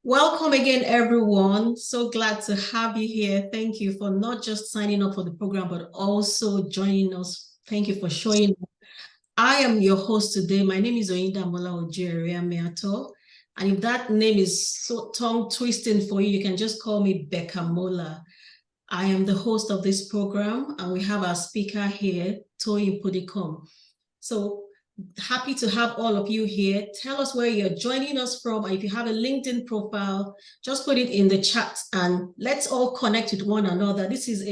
Welcome again, everyone. So glad to have you here. Thank you for not just signing up for the program, but also joining us. Thank you for showing up. I am your host today. My name is Oyindamola Ojo-Eriamiatoe. And if that name is so tongue twisting for you, you can just call me Bekamola. I am the host of this program, and we have our speaker here, Toyin Talks. So happy to have all of you here. Tell us where you're joining us from. And if you have a LinkedIn profile, just put it in the chat and let's all connect with one another. This is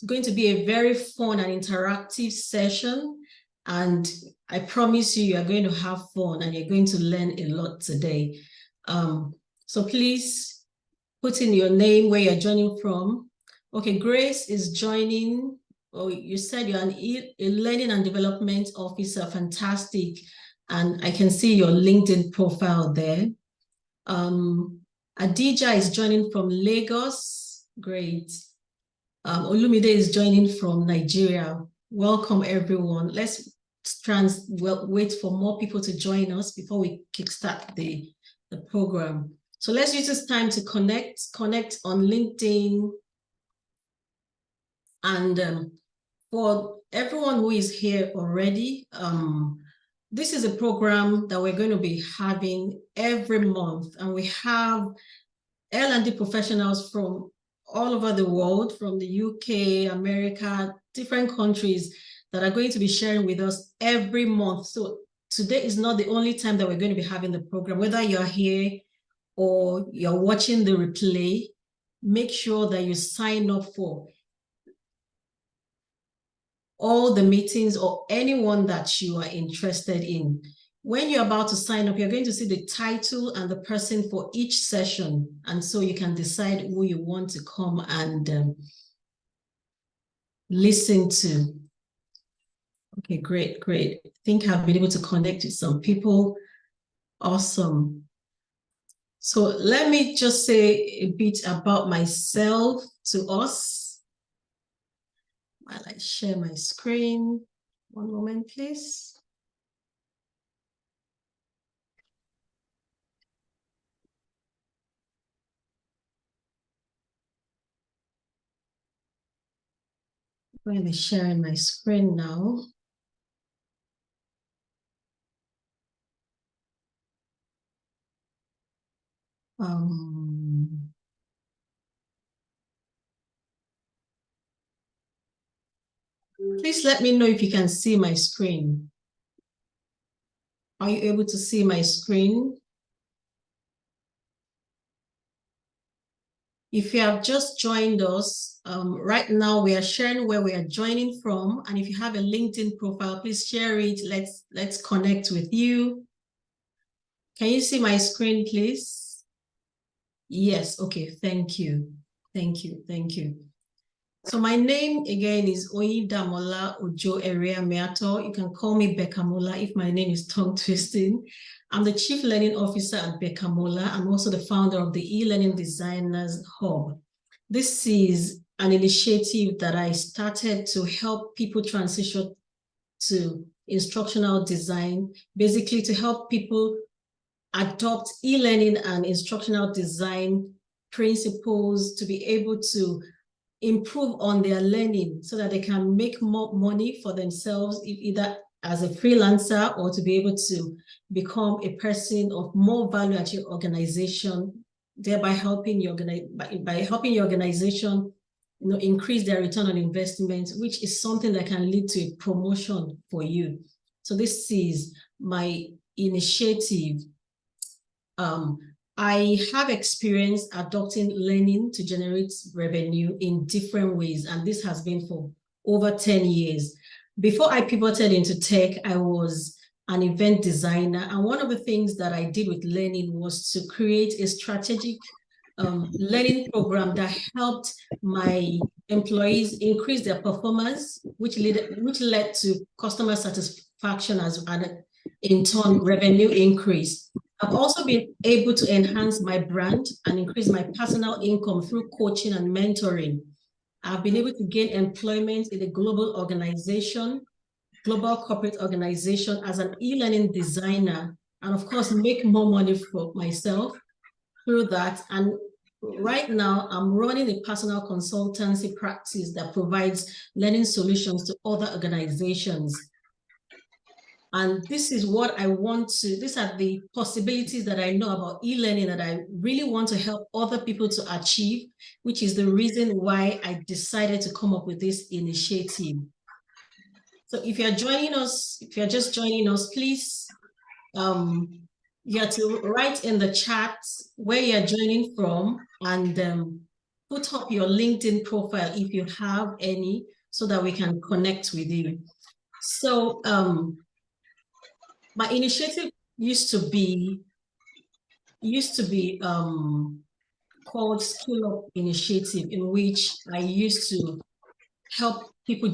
going to be a very fun and interactive session. And I promise you are going to have fun and you're going to learn a lot today. So please put in your name, where you're joining from. Okay, Grace is joining. Oh, you said you're a learning and development officer. Fantastic. And I can see your LinkedIn profile there. Adija is joining from Lagos. Great. Olumide is joining from Nigeria. Welcome, everyone. Let's wait for more people to join us before we kickstart the program. So let's use this time to connect on LinkedIn. And for everyone who is here already, this is a program that we're going to be having every month. And we have L&D professionals from all over the world, from the UK, America, different countries that are going to be sharing with us every month. So today is not the only time that we're going to be having the program. Whether you're here or you're watching the replay, make sure that you sign up for all the meetings or anyone that you are interested in. When you're about to sign up, you're going to see the title and the person for each session. And so you can decide who you want to come and listen to. Okay, great. I think I've been able to connect with some people. Awesome. So let me just say a bit about myself to us while I share my screen. One moment, please. I'm going to be sharing my screen now. Please let me know if you can see my screen. Are you able to see my screen? If you have just joined us, right now we are sharing where we are joining from. And if you have a LinkedIn profile, please share it. Let's connect with you. Can you see my screen, please? Yes, okay, thank you. So my name again is Oyindamola Ojo-Eriamiatoe. You can call me Bekamola if my name is tongue twisting. I'm the Chief Learning Officer at Bekamola. I'm also the founder of the eLearning Designers Hub. This is an initiative that I started to help people transition to instructional design, basically to help people adopt e-learning and instructional design principles to be able to improve on their learning so that they can make more money for themselves, either as a freelancer or to be able to become a person of more value at your organization, thereby helping your organization increase their return on investment, which is something that can lead to a promotion for you. So this is my initiative. I have experience adopting learning to generate revenue in different ways, and this has been for over 10 years. Before I pivoted into tech, I was an event designer, and one of the things that I did with learning was to create a strategic learning program that helped my employees increase their performance, which led to customer satisfaction and in turn revenue increase. I've also been able to enhance my brand and increase my personal income through coaching and mentoring. I've been able to gain employment in a global corporate organization as an e-learning designer and of course, make more money for myself through that. And right now, I'm running a personal consultancy practice that provides learning solutions to other organizations. And this is what I want to, these are the possibilities that I know about e-learning that I really want to help other people to achieve, which is the reason why I decided to come up with this initiative. So if you're joining us, if you're just joining us, please, you have to write in the chat where you're joining from and put up your LinkedIn profile if you have any, so that we can connect with you. So my initiative used to be called Skill Up Initiative, in which I used to help people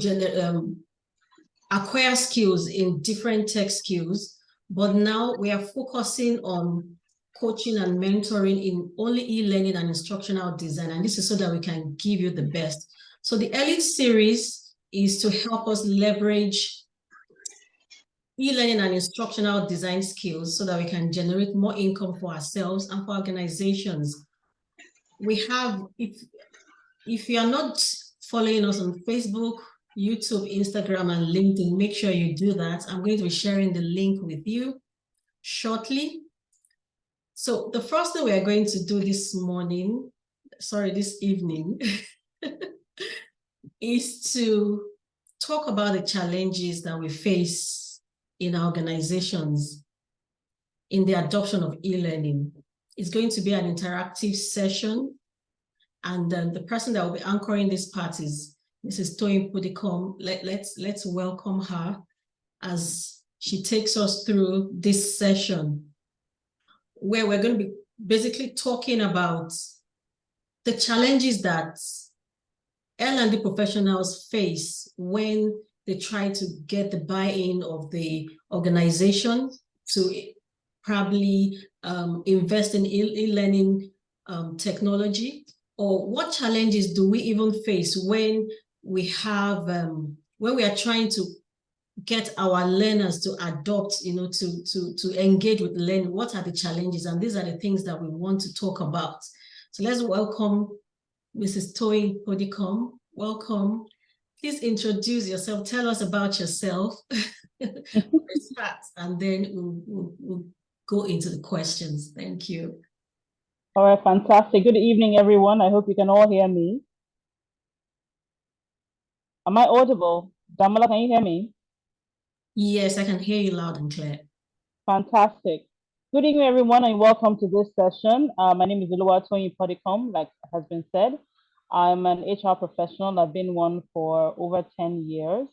acquire skills in different tech skills. But now we are focusing on coaching and mentoring in only e-learning and instructional design. And this is so that we can give you the best. So the eLID series is to help us leverage e-learning and instructional design skills so that we can generate more income for ourselves and for organizations. We have, if you are not following us on Facebook, YouTube, Instagram, and LinkedIn, make sure you do that. I'm going to be sharing the link with you shortly. So the first thing we are going to do this evening, is to talk about the challenges that we face in our organizations in the adoption of e-learning. It's going to be an interactive session, and the person that will be anchoring this part is Mrs. Toyin Talks. Let's welcome her as she takes us through this session, where we're going to be basically talking about the challenges that L&D professionals face when they try to get the buy-in of the organization to probably invest in e-learning technology, or what challenges do we even face when we have when we are trying to get our learners to adopt, to engage with learning. What are the challenges? And these are the things that we want to talk about. So let's welcome Mrs. Toyin Talks. Welcome. Please introduce yourself. Tell us about yourself. And then we'll go into the questions. Thank you. All right, fantastic. Good evening, everyone. I hope you can all hear me. Am I audible? Damola, can you hear me? Yes, I can hear you loud and clear. Fantastic. Good evening, everyone, and welcome to this session. My name is Toyin Talks, like has been said. I'm an HR professional. I've been one for over 10 years,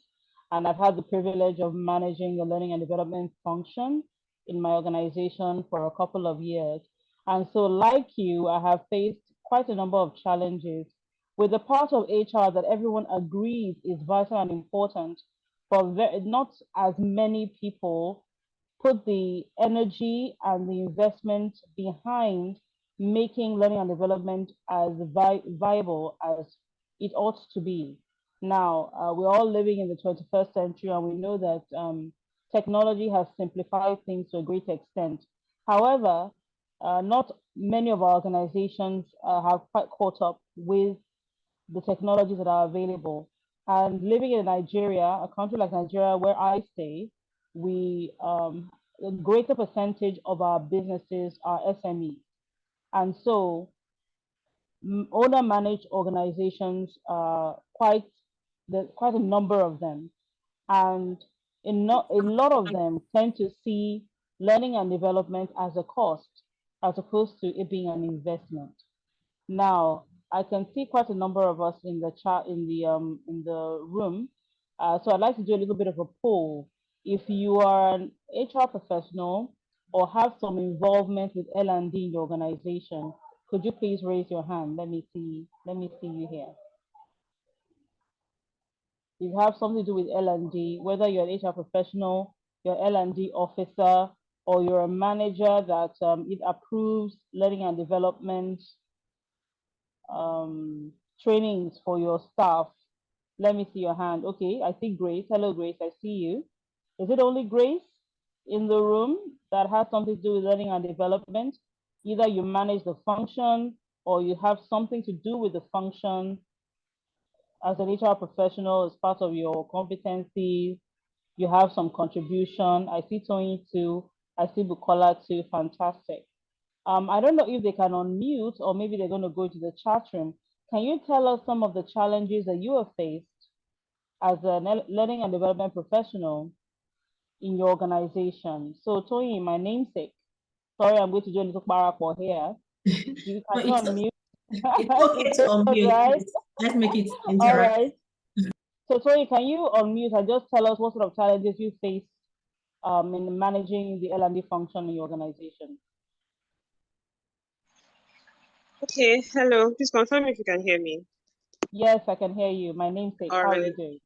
and I've had the privilege of managing the learning and development function in my organization for a couple of years. And so, like you, I have faced quite a number of challenges with the part of HR that everyone agrees is vital and important, but not as many people put the energy and the investment behind making learning and development as viable as it ought to be. Now, we're all living in the 21st century, and we know that technology has simplified things to a great extent. However, not many of our organizations have quite caught up with the technologies that are available. And living in Nigeria, a country like Nigeria, where I stay, we a greater percentage of our businesses are SME, and so owner-managed organizations are quite a number of them, and a lot of them tend to see learning and development as a cost as opposed to it being an investment. Now, I can see quite a number of us in the chat in the room. So I'd like to do a little bit of a poll. If you are an HR professional or have some involvement with L&D in your organization, could you please raise your hand? Let me see you here. If you have something to do with L&D, whether you're an HR professional, you're an L&D officer, or you're a manager that it approves learning and development trainings for your staff. Let me see your hand. Okay, I see Grace. Hello, Grace. I see you. Is it only Grace? in the room that has something to do with learning and development, either you manage the function or you have something to do with the function as an HR professional as part of your competencies, you have some contribution. I see Toyin too. I see Bukola too. Fantastic. I don't know if they can unmute or maybe they're going to go to the chat room. Can you tell us some of the challenges that you have faced as a learning and development professional in your organization? So Toyin, my namesake. Sorry, I'm going to join the Parapor here. No, Can you unmute? it's okay to unmute. Right. Let's make it All interactive. right. So Toyin, can you unmute and just tell us what sort of challenges you face in managing the L&D function in your organization? Okay, hello. Please confirm if you can hear me. Yes, I can hear you. My namesake. All How are right. you doing?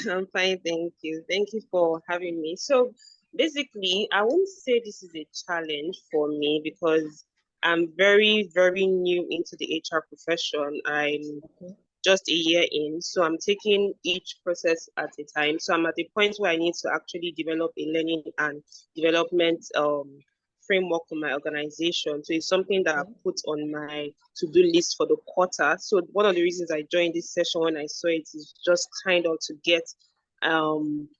I'm fine, thank you. Thank you for having me. So basically, I won't say this is a challenge for me because I'm very, very new into the HR profession. I'm just a year in, so I'm taking each process at a time. So I'm at the point where I need to actually develop a learning and development framework for my organization. So it's something that I put on my to-do list for the quarter. So one of the reasons I joined this session when I saw it is just kind of to get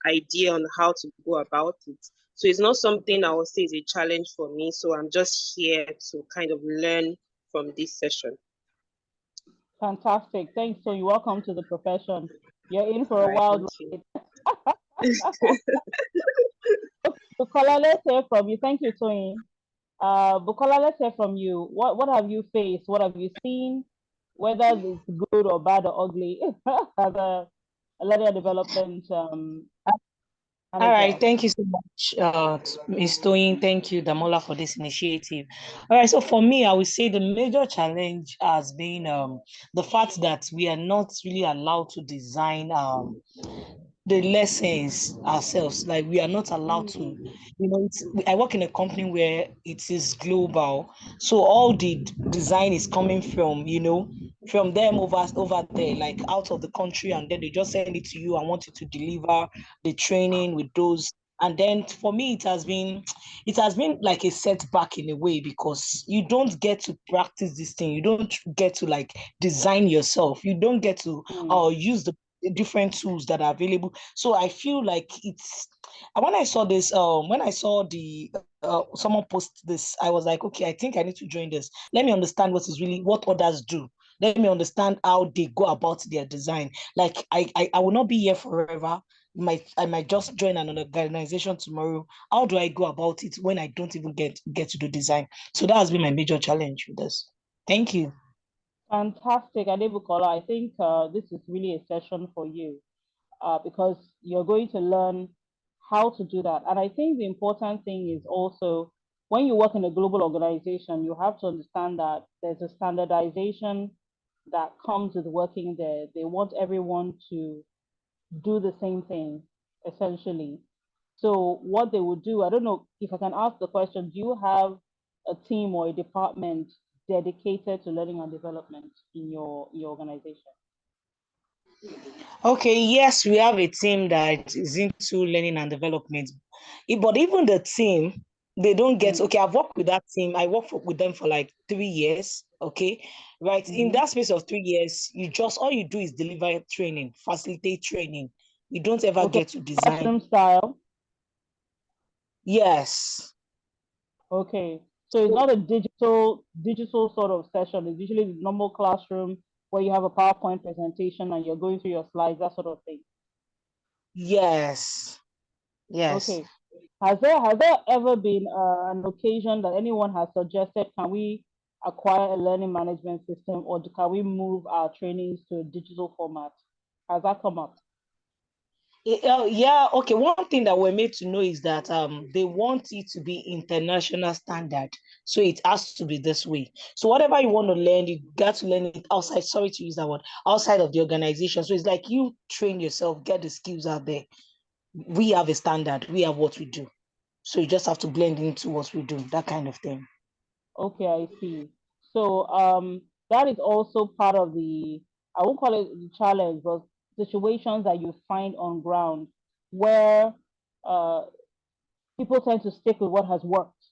idea on how to go about it. So it's not something I would say is a challenge for me. So I'm just here to kind of learn from this session. Fantastic. Thanks. So you're welcome to the profession. You're in for a All right, wild thank ride. Bukola, let's hear from you. Thank you, Toyin. Bukola, let's hear from you. What have you faced? What have you seen? Whether it's good or bad or ugly as a learning and development All right, manager. thank you so much, Ms. Toyin. Thank you, Damola, for this initiative. All right, so for me, I would say the major challenge has been the fact that we are not really allowed to design the lessons ourselves. Like we are not allowed to, I work in a company where it is global. So all the design is coming from, from them over there, like out of the country, and then they just send it to you and want you to deliver the training with those. And then for me, it has been like a setback in a way because you don't get to practice this thing. You don't get to like design yourself. You don't get to use the different tools that are available. So I feel like it's when I saw this, when I saw the someone post this, I was like, okay, I think I need to join this. Let me understand what others do. Let me understand how they go about their design. Like I will not be here forever. I might just join an organization tomorrow. How do I go about it when I don't even get to do design? So that has been my major challenge with this. Thank you. Fantastic, Adebukola. I think this is really a session for you because you're going to learn how to do that. And I think the important thing is also when you work in a global organization, you have to understand that there's a standardization that comes with working there. They want everyone to do the same thing, essentially. So what they would do, I don't know if I can ask the question, do you have a team or a department dedicated to learning and development in your organization? Okay, yes, we have a team that is into learning and development. But even the team, they don't get, okay, I've worked with that team. I worked with them for like 3 years. Okay. Right. In that space of 3 years, all you do is deliver training, facilitate training. You don't ever get to design. Classroom style. Yes. Okay. So it's not a digital sort of session. It's usually the normal classroom where you have a PowerPoint presentation and you're going through your slides, that sort of thing. Yes. Yes. Okay. Has there ever been an occasion that anyone has suggested, can we acquire a learning management system or can we move our trainings to a digital format? Has that come up? Yeah, okay. One thing that we're made to know is that they want it to be international standard. So it has to be this way. So whatever you want to learn, you got to learn it outside. Sorry to use that word, outside of the organization. So it's like you train yourself, get the skills out there. We have a standard, we have what we do. So you just have to blend into what we do, that kind of thing. Okay, I see. So that is also part of the, I won't call it the challenge, but situations that you find on ground where people tend to stick with what has worked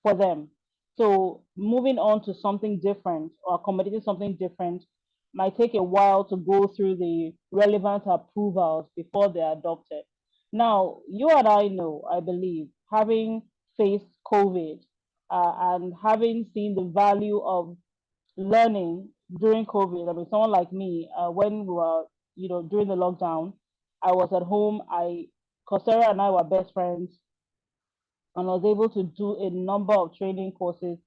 for them. So moving on to something different or accommodating something different might take a while to go through the relevant approvals before they're adopted. Now, you and I know, I believe, having faced COVID and having seen the value of learning during COVID. I mean, someone like me, when we were, during the lockdown, I was at home. Sarah and I were best friends, and I was able to do a number of training courses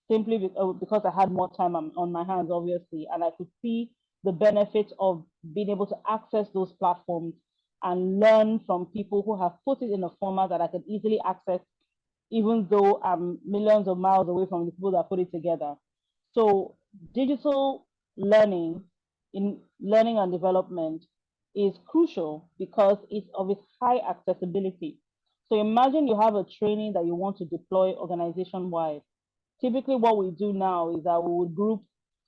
simply because I had more time on my hands, obviously, and I could see the benefits of being able to access those platforms and learn from people who have put it in a format that I could easily access, even though I'm millions of miles away from the people that put it together. So digital learning in learning and development is crucial because it's of its high accessibility. So imagine you have a training that you want to deploy organization wide. Typically, what we do now is that we would group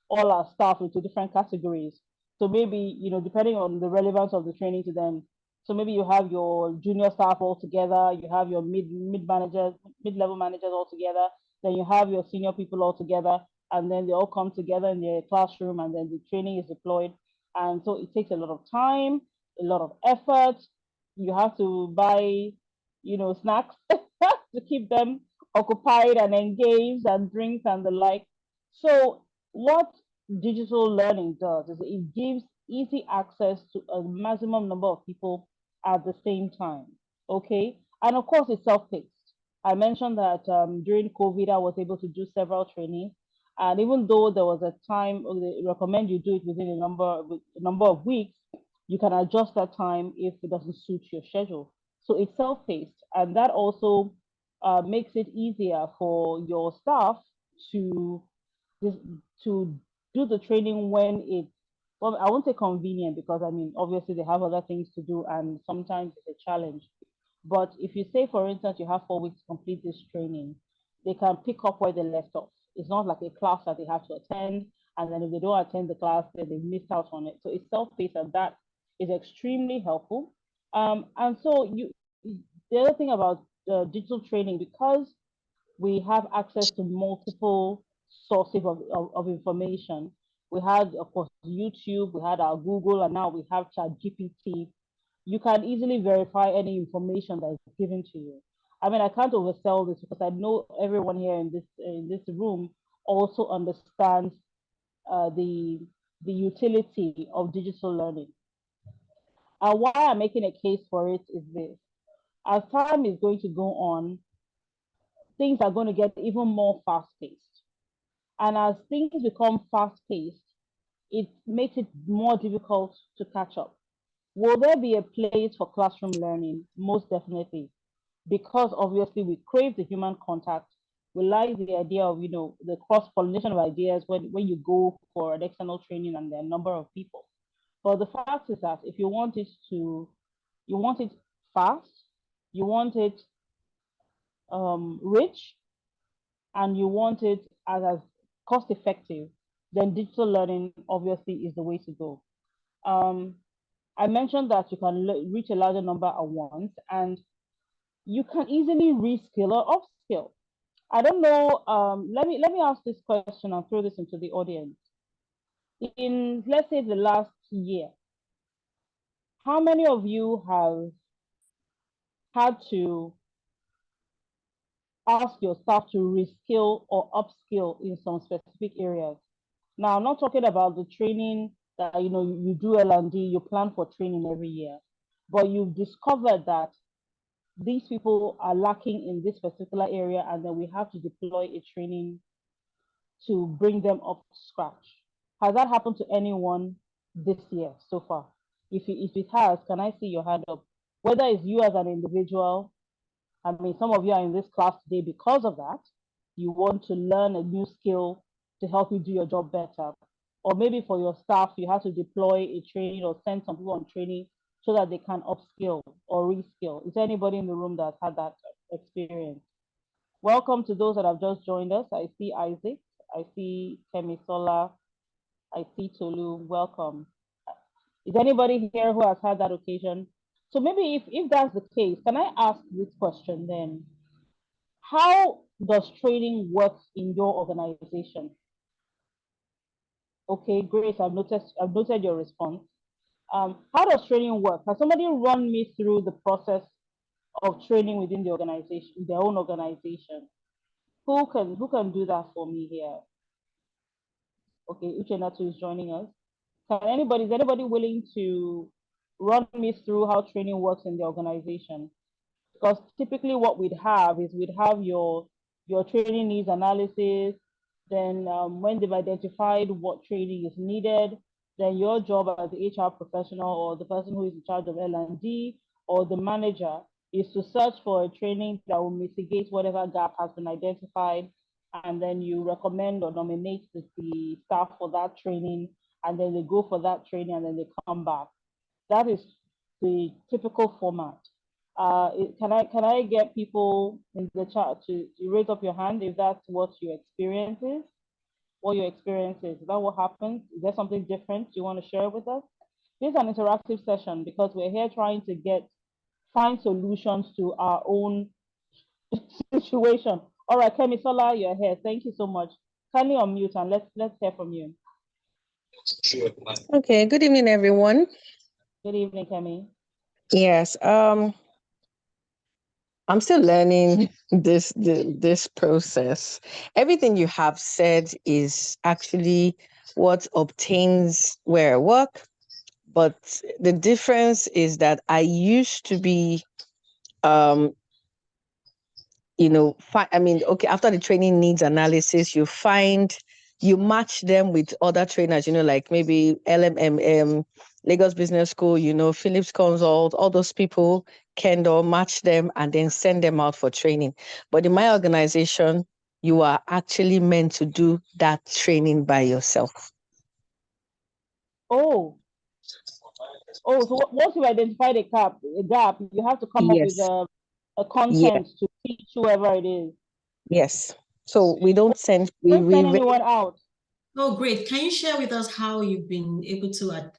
all our staff into different categories. So maybe, depending on the relevance of the training to them. So maybe you have your junior staff all together, you have your mid managers, mid level managers all together, then you have your senior people all together, and then they all come together in their classroom, and then the training is deployed. And so it takes a lot of time, a lot of effort. You have to buy, snacks to keep them occupied and engaged, and drinks and the like. So what digital learning does is it gives easy access to a maximum number of people at the same time. Okay. And of course, it's self-paced. I mentioned that during COVID, I was able to do several trainings. And even though there was a time, they recommend you do it within a number of weeks, you can adjust that time if it doesn't suit your schedule. So it's self-paced, and that also makes it easier for your staff to to do the training when it's, well, I won't say convenient, because I mean, obviously they have other things to do and sometimes it's a challenge. But if you say, for instance, you have 4 weeks to complete this training, they can pick up where they left off. It's not like a class that they have to attend, and then if they don't attend the class, then they missed out on it. So it's self-paced, and that is extremely helpful. And so the other thing about digital training, because we have access to multiple sources of information. We had, of course, YouTube, we had our Google, and now we have ChatGPT. You can easily verify any information that is given to you. I mean, I can't oversell this because I know everyone here in this room also understands the utility of digital learning. Why I'm making a case for it is this: as time is going to go on, things are going to get even more fast-paced. And as things become fast-paced, it makes it more difficult to catch up. Will there be a place for classroom learning? Most definitely, because obviously we crave the human contact. We like the idea of, the cross-pollination of ideas when you go for an external training and there are a number of people. But the fact is that if you want it fast, you want it rich, and you want it as cost effective, then digital learning obviously is the way to go. Um, I mentioned that you can reach a larger number at once, and you can easily reskill or upskill. I don't know. Let me ask this question and throw this into the audience. In, let's say, the last year, how many of you have had to ask your staff to reskill or upskill in some specific areas? Now, I'm not talking about the training that you do L&D, you plan for training every year, but you've discovered that these people are lacking in this particular area, and then we have to deploy a training to bring them up to scratch. Has that happened to anyone this year so far? If it has, can I see your hand up? Whether it's you as an individual, I mean, some of you are in this class today because of that. You want to learn a new skill to help you do your job better. Or maybe for your staff, you have to deploy a training or send some people on training so that they can upskill or reskill. Is there anybody in the room that's had that experience? Welcome to those that have just joined us. I see Isaac, I see Kemisola, I see Tolu. Welcome. Is anybody here who has had that occasion? So maybe if that's the case, can I ask this question then? how does training work in your organization? Okay, Grace, I've noted your response. How does training work? Has somebody run me through the process of training within the organization, their own organization? Who can do that for me here? Okay, Uchenatu is joining us. Is anybody willing to run me through how training works in the organization? Because typically what we'd have your training needs analysis. Then when they've identified what training is needed, then your job as the HR professional or the person who is in charge of L&D or the manager is to search for a training that will mitigate whatever gap has been identified, and then you recommend or nominate the staff for that training, and then they go for that training and then they come back. That is the typical format. Can I get people in the chat to raise up your hand if that's what your experience is? What your experience is? Is that what happens? Is there something different you want to share with us? This is an interactive session because we're here trying to find solutions to our own situation. All right, Kemi Sola, you're here. Thank you so much. Kindly unmute and let's hear from you. Okay, good evening, everyone. Good evening, Kemi. Yes, I'm still learning this process. Everything you have said is actually what obtains where I work, but the difference is that I used to be okay, after the training needs analysis, you match them with other trainers, like maybe LMMM, Lagos Business School, Phillips Consult, all those people, Kendall, match them and then send them out for training. But in my organization, you are actually meant to do that training by yourself. So once you identify a gap, you have to come up with a content to teach whoever it is. Yes. So we don't send anyone out. Oh, great. Can you share with us how you've been able to,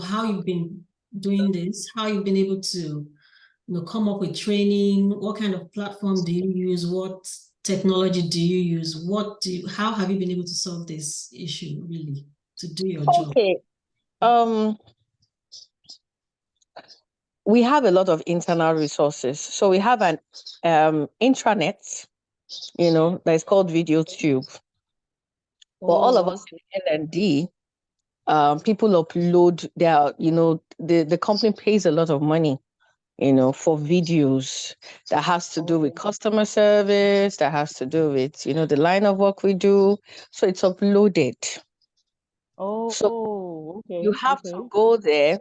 how you've been doing this, how you've been able to, come up with training? What kind of platform do you use? What technology do you use? How have you been able to solve this issue really to do your job? Okay. We have a lot of internal resources. So we have an intranet, that is called VideoTube. For all of us in L&D, people upload their, the company pays a lot of money, for videos that has to do with customer service, that has to do with, the line of work we do. So it's uploaded. Okay. You have to go there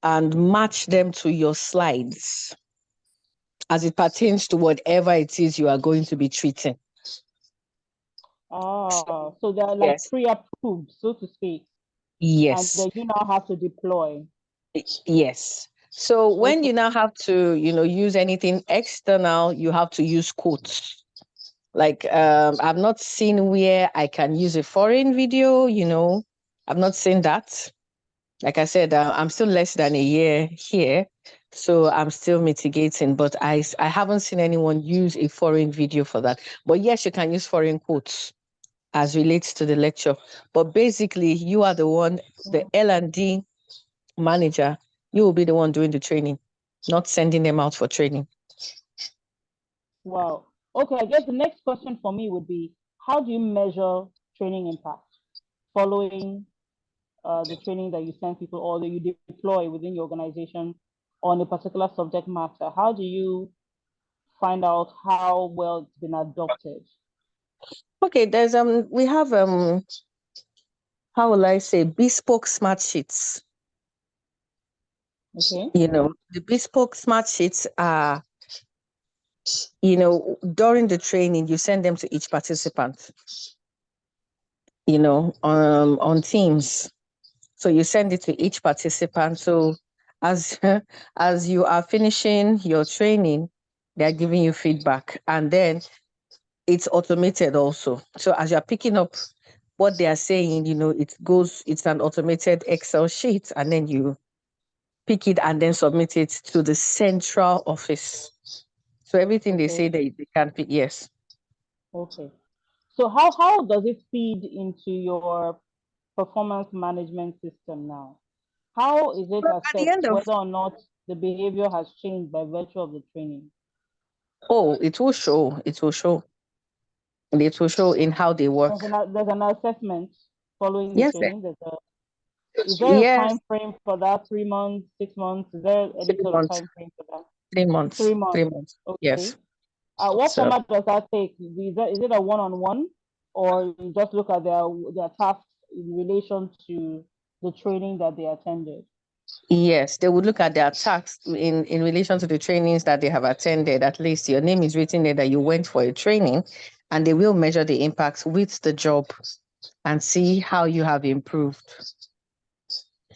and match them to your slides as it pertains to whatever it is you are going to be treating. So they're like pre-approved, so to speak. Yes. And then you now have to deploy. Yes. So when you now have to, use anything external, you have to use quotes. Like I've not seen where I can use a foreign video, I've not seen that. Like I said, I'm still less than a year here, so I'm still mitigating, but I haven't seen anyone use a foreign video for that. But yes, you can use foreign quotes as relates to the lecture. But basically, you are the one, the L&D manager, you will be the one doing the training, not sending them out for training. Wow. Okay, I guess the next question for me would be, how do you measure training impact following the training that you send people or that you deploy within your organization on a particular subject matter? How do you find out how well it's been adopted? Okay, we have how will I say, bespoke smart sheets. Okay. The bespoke smart sheets are, during the training, you send them to each participant, on Teams. So you send it to each participant. So as as you are finishing your training, they're giving you feedback, and then it's automated also. So as you're picking up what they are saying, it's an automated Excel sheet, and then you pick it and then submit it to the central office. So everything they Okay. say they can pick. Yes. Okay. So how does it feed into your performance management system now? How is it At the assessed end of whether or not the behavior has changed by virtue of the training? it will show. It will show. It will show in how they work. There's an assessment following the Yes. training. Is there a Yes. time frame for that? 3 months, 6 months? Is there any 3 sort of months. time frame for that? 3 months. 3 months. 3 months. Okay. Yes. What So format does that take? Is it a one-on-one, or you just look at their tasks in relation to the training that they attended? yes, they would look at their tasks in relation to the trainings that they have attended. At least your name is written there that you went for a training, and they will measure the impact with the job and see how you have improved.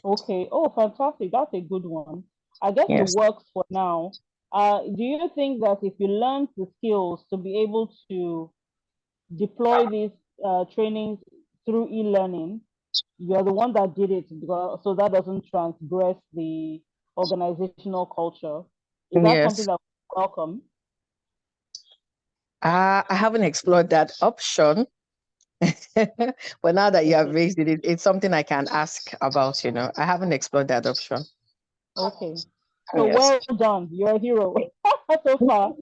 Okay. Oh, fantastic. That's a good one. I guess it Yes. works for now. Do you think that if you learn the skills to be able to deploy these trainings through e-learning, you're the one that did it, because, so that doesn't transgress the organizational culture? Is that something Yes. that we welcome? I haven't explored that option. But now that you have raised it, it's something I can ask about, I haven't explored that option. Okay. So Yes. well done. You're a hero so far.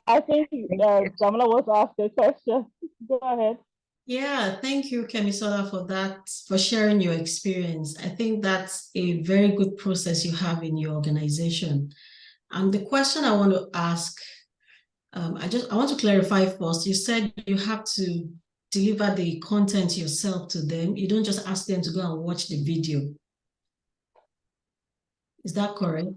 I think Damola wants to ask a question. Go ahead. Yeah, thank you, Kemisola, for that, for sharing your experience. I think that's a very good process you have in your organization. And the question I want to ask, I want to clarify first. You said you have to deliver the content yourself to them. You don't just ask them to go and watch the video. Is that correct?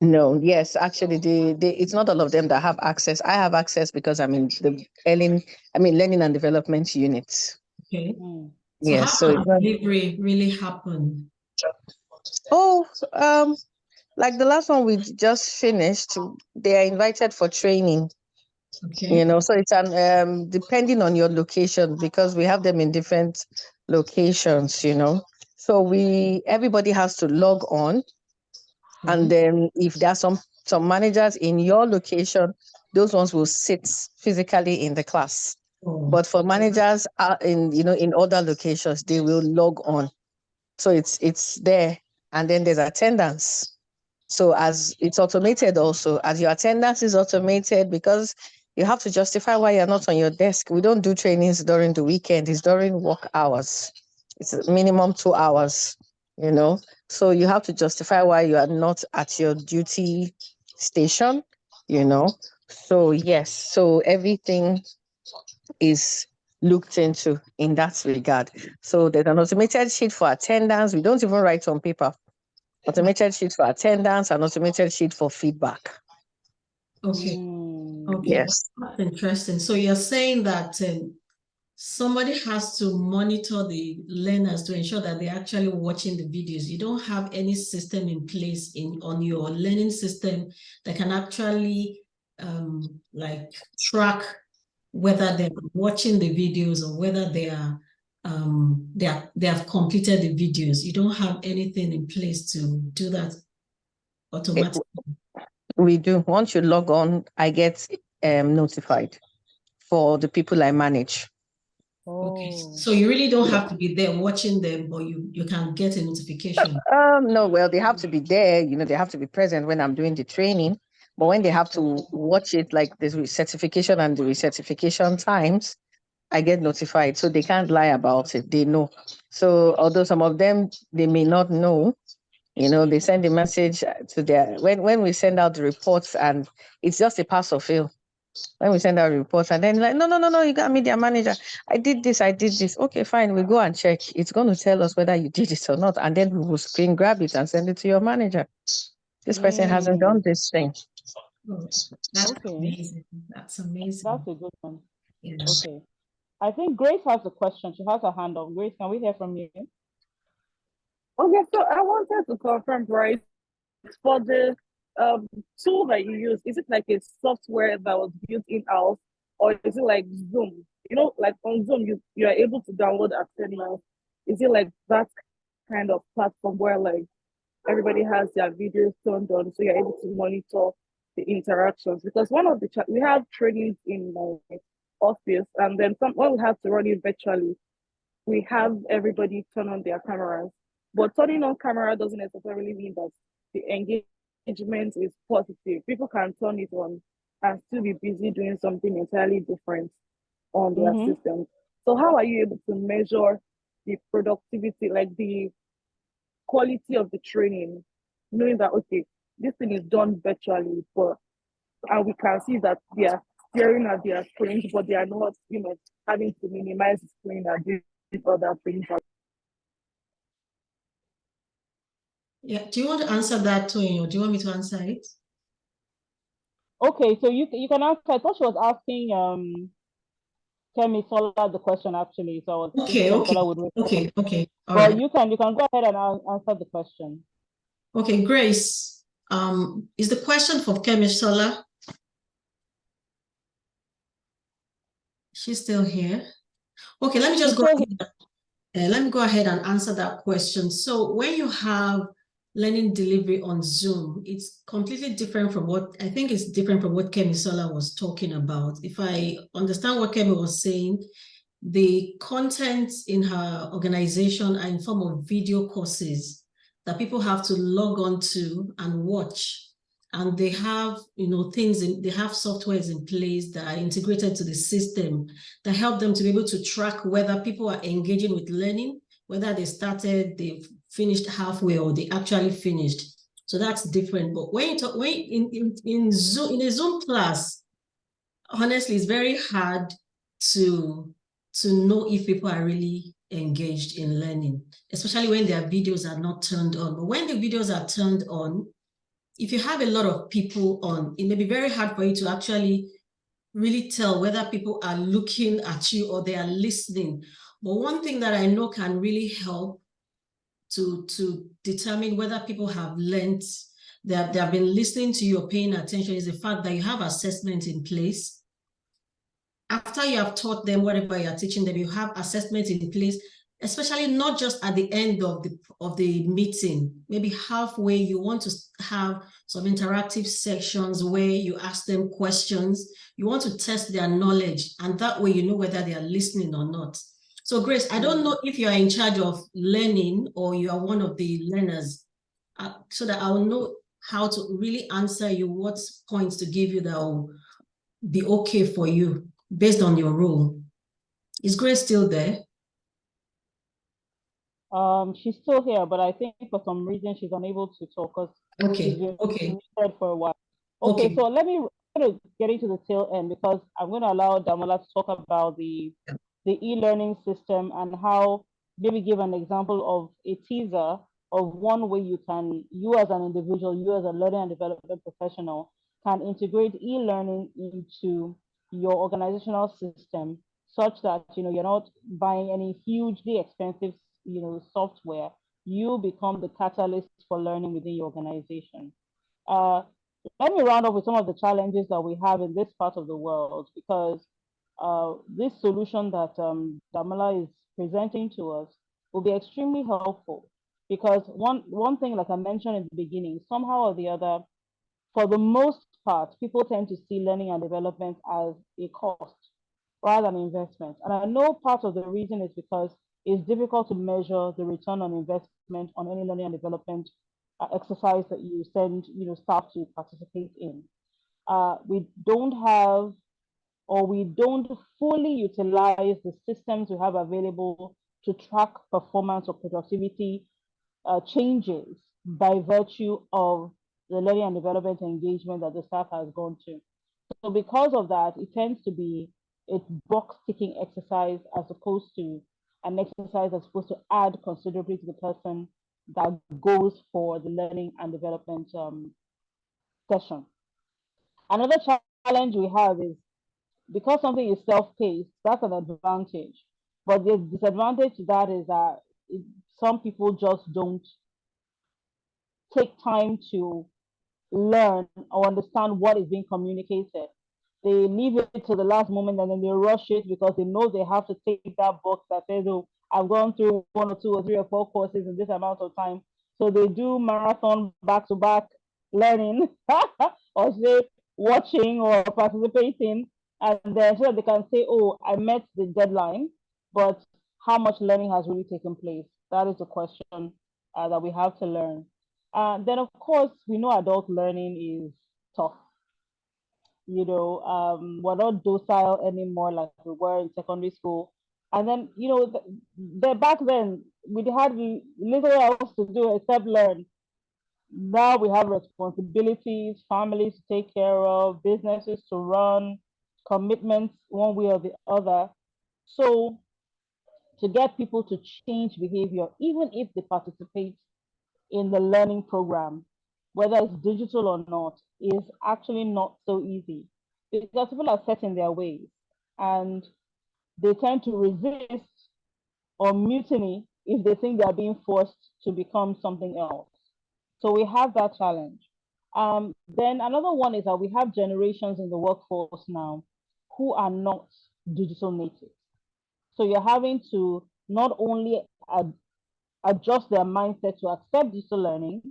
No, yes, actually, it's not all of them that have access. I have access because I'm in the learning and development unit. Okay. Mm. So Yes, how so does it's not. delivery really happen? Oh, like the last one we just finished, they are invited for training. Okay. So it's an depending on your location, because we have them in different locations. So everybody has to log on. And then if there are some managers in your location, those ones will sit physically in the class. Oh, But for managers in other locations, they will log on. So it's there, and then there's attendance. So as it's automated also, as your attendance is automated, because you have to justify why you're not on your desk. We don't do trainings during the weekend, it's during work hours. It's a minimum 2 hours, So you have to justify why you are not at your duty station, So yes, so everything is looked into in that regard. So there's an automated sheet for attendance. We don't even write on paper. Automated sheet for attendance and automated sheet for feedback. okay. Mm. Okay. Yes. That's interesting. So you're saying that somebody has to monitor the learners to ensure that they're actually watching the videos. You don't have any system in place on your learning system that can actually like track whether they're watching the videos or whether they have completed the videos. You don't have anything in place to do that automatically. We do. Once you log on, I get notified for the people I manage. Okay, Oh. so you really don't have to be there watching them, but you can get a notification. No, well, they have to be there, they have to be present when I'm doing the training. But when they have to watch it, like the certification and the recertification times, I get notified. So they can't lie about it. They know. So although some of them, they may not know, they send a message to when we send out the reports, and it's just a pass or fail. When we send out reports, and then like, no, you got media manager. I did this. Okay, fine. We go and check. It's going to tell us whether you did it or not. And then we will screen grab it and send it to your manager. This person hasn't done this thing. Oh, that's Okay. amazing. That's amazing. That's a good one. Yeah. Okay. I think Grace has a question. She has her hand up. Grace, can we hear from you? Okay, so I wanted to confirm, right, for the tool that you use, is it like a software that was built in-house, or is it like Zoom? Like on Zoom, you are able to download assignments. Is it like that kind of platform where like everybody has their videos turned on, so you're able to monitor the interactions, because one of the we have trainings in my office, and then when we have to run it virtually, we have everybody turn on their cameras. But turning on camera doesn't necessarily mean that the engagement is positive. People can turn it on and still be busy doing something entirely different on their systems. So how are you able to measure the productivity, like the quality of the training, knowing that, okay, this thing is done virtually, but and we can see that they are staring at their screens, but they are not, having to minimize the screen and do other things. Yeah, do you want to answer that, Toyin, or do you want me to answer it? Okay, so you can answer. I thought she was asking Kemi Sola the question actually. So I was thinking Kemi Sola would respond. Okay. All But right. you can go ahead and answer the question. Okay, Grace. Is the question for Kemi Sola? She's still here. Okay, let me just go ahead. Let me go ahead and answer that question. So when you have learning delivery on Zoom, it's completely different from what I think it's different from what Kemi Sola was talking about. If I understand what Kemi was saying, the content in her organization are in form of video courses that people have to log on to and watch. And they have, they have softwares in place that are integrated to the system that help them to be able to track whether people are engaging with learning, whether they started, they've finished halfway, or they actually finished. So that's different. But when you talk, in Zoom, in a Zoom class, honestly, it's very hard to know if people are really engaged in learning, especially when their videos are not turned on. But when the videos are turned on, if you have a lot of people on, it may be very hard for you to actually really tell whether people are looking at you or they are listening. But one thing that I know can really help to determine whether people have learned, they have been listening to you or paying attention, is the fact that you have assessment in place. After you have taught them whatever you are teaching them, you have assessment in place, especially not just at the end of the meeting. Maybe halfway, you want to have some interactive sections where you ask them questions. You want to test their knowledge, and that way you know whether they are listening or not. So Grace, I don't know if you are in charge of learning or you are one of the learners, so that I will know how to really answer you, what points to give you that will be okay for you based on your role. Is Grace still there? She's still here, but I think for some reason she's unable to talk because she's been muted for a while. Okay, so let me get into the tail end, because I'm going to allow Damola to talk about the e-learning system and how, maybe give an example of a teaser of one way you as an individual, you as a learning and development professional, can integrate e-learning into your organizational system, such that you're not buying any hugely expensive software. You become the catalyst for learning within your organization. Let me round up with some of the challenges that we have in this part of the world, because this solution that Damola is presenting to us will be extremely helpful, because one thing, like I mentioned in the beginning, somehow or the other, for the most part, people tend to see learning and development as a cost rather than investment. And I know part of the reason is because it's difficult to measure the return on investment on any learning and development exercise that you send staff to participate in. We don't have, or we don't fully utilize the systems we have available to track performance or productivity changes by virtue of the learning and development engagement that the staff has gone to. So because of that, it tends to be a box ticking exercise as opposed to an exercise that's supposed to add considerably to the person that goes for the learning and development session. Another challenge we have is, because something is self-paced, that's an advantage. But the disadvantage to that is that some people just don't take time to learn or understand what is being communicated. They leave it to the last moment and then they rush it because they know they have to take that box that says, oh, I've gone through 1 or 2 or 3 or 4 courses in this amount of time. So they do marathon back-to-back learning or say watching or participating, and then so that they can say, oh, I met the deadline, but how much learning has really taken place? That is the question that we have to learn. Then, of course, we know adult learning is tough. We're not docile anymore like we were in secondary school. And then, back then, we had little else to do except learn. Now we have responsibilities, families to take care of, businesses to run, commitments one way or the other. So to get people to change behavior, even if they participate in the learning program, whether it's digital or not, is actually not so easy because people are set in their ways and they tend to resist or mutiny if they think they are being forced to become something else. So we have that challenge. Then another one is that we have generations in the workforce now who are not digital natives. So you're having to not only adjust their mindset to accept digital learning,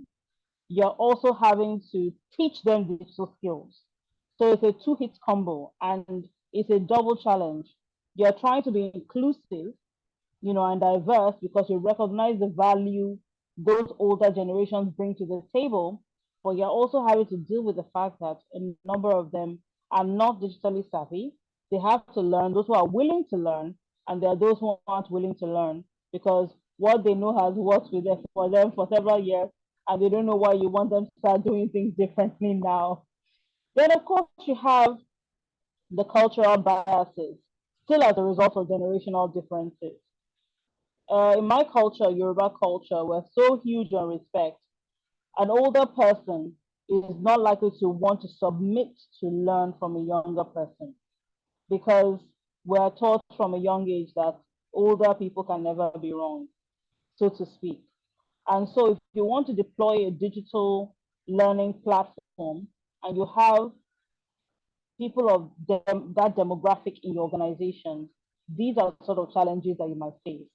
you're also having to teach them digital skills. So it's a two-hit combo and it's a double challenge. You're trying to be inclusive, and diverse because you recognize the value those older generations bring to the table, but you're also having to deal with the fact that a number of them are not digitally savvy. They have to learn, those who are willing to learn, and there are those who aren't willing to learn because what they know has worked for them for several years, and they don't know why you want them to start doing things differently now. Then, of course, you have the cultural biases, still as a result of generational differences. In my culture, Yoruba culture, we're so huge on respect. An older person is not likely to want to submit to learn from a younger person because we're taught from a young age that older people can never be wrong, so to speak. And so if you want to deploy a digital learning platform and you have people of that demographic in your organization, these are sort of challenges that you might face.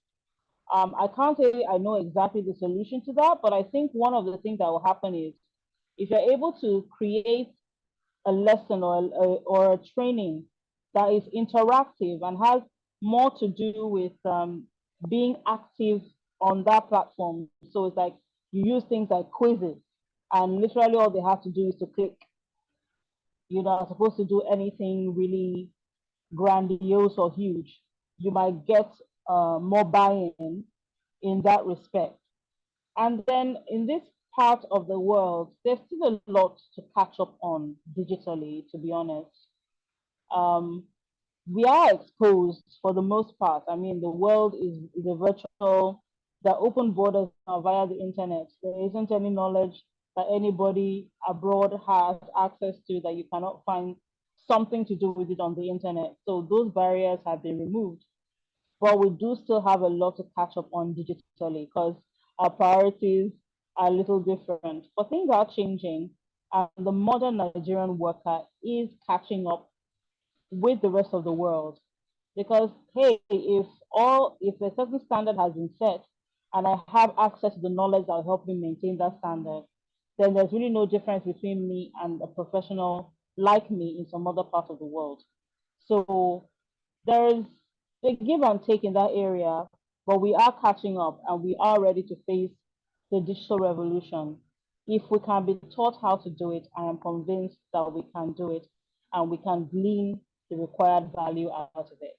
I can't say I know exactly the solution to that, but I think one of the things that will happen is if you're able to create a lesson or a training that is interactive and has more to do with being active on that platform. So it's like you use things like quizzes, and literally all they have to do is to click. You're not supposed to do anything really grandiose or huge. You might get more buy-in in that respect. And then in this part of the world, there's still a lot to catch up on digitally, to be honest. We are exposed for the most part. I mean, the world is a virtual, the open borders now via the internet. There isn't any knowledge that anybody abroad has access to that you cannot find something to do with it on the internet. So those barriers have been removed. But we do still have a lot to catch up on digitally because our priorities are a little different. But things are changing, and the modern Nigerian worker is catching up with the rest of the world. Because hey, if a certain standard has been set and I have access to the knowledge that will help me maintain that standard, then there's really no difference between me and a professional like me in some other part of the world. So there is a give and take in that area, but we are catching up and we are ready to face the digital revolution. If we can be taught how to do it, I am convinced that we can do it and we can glean the required value out of it.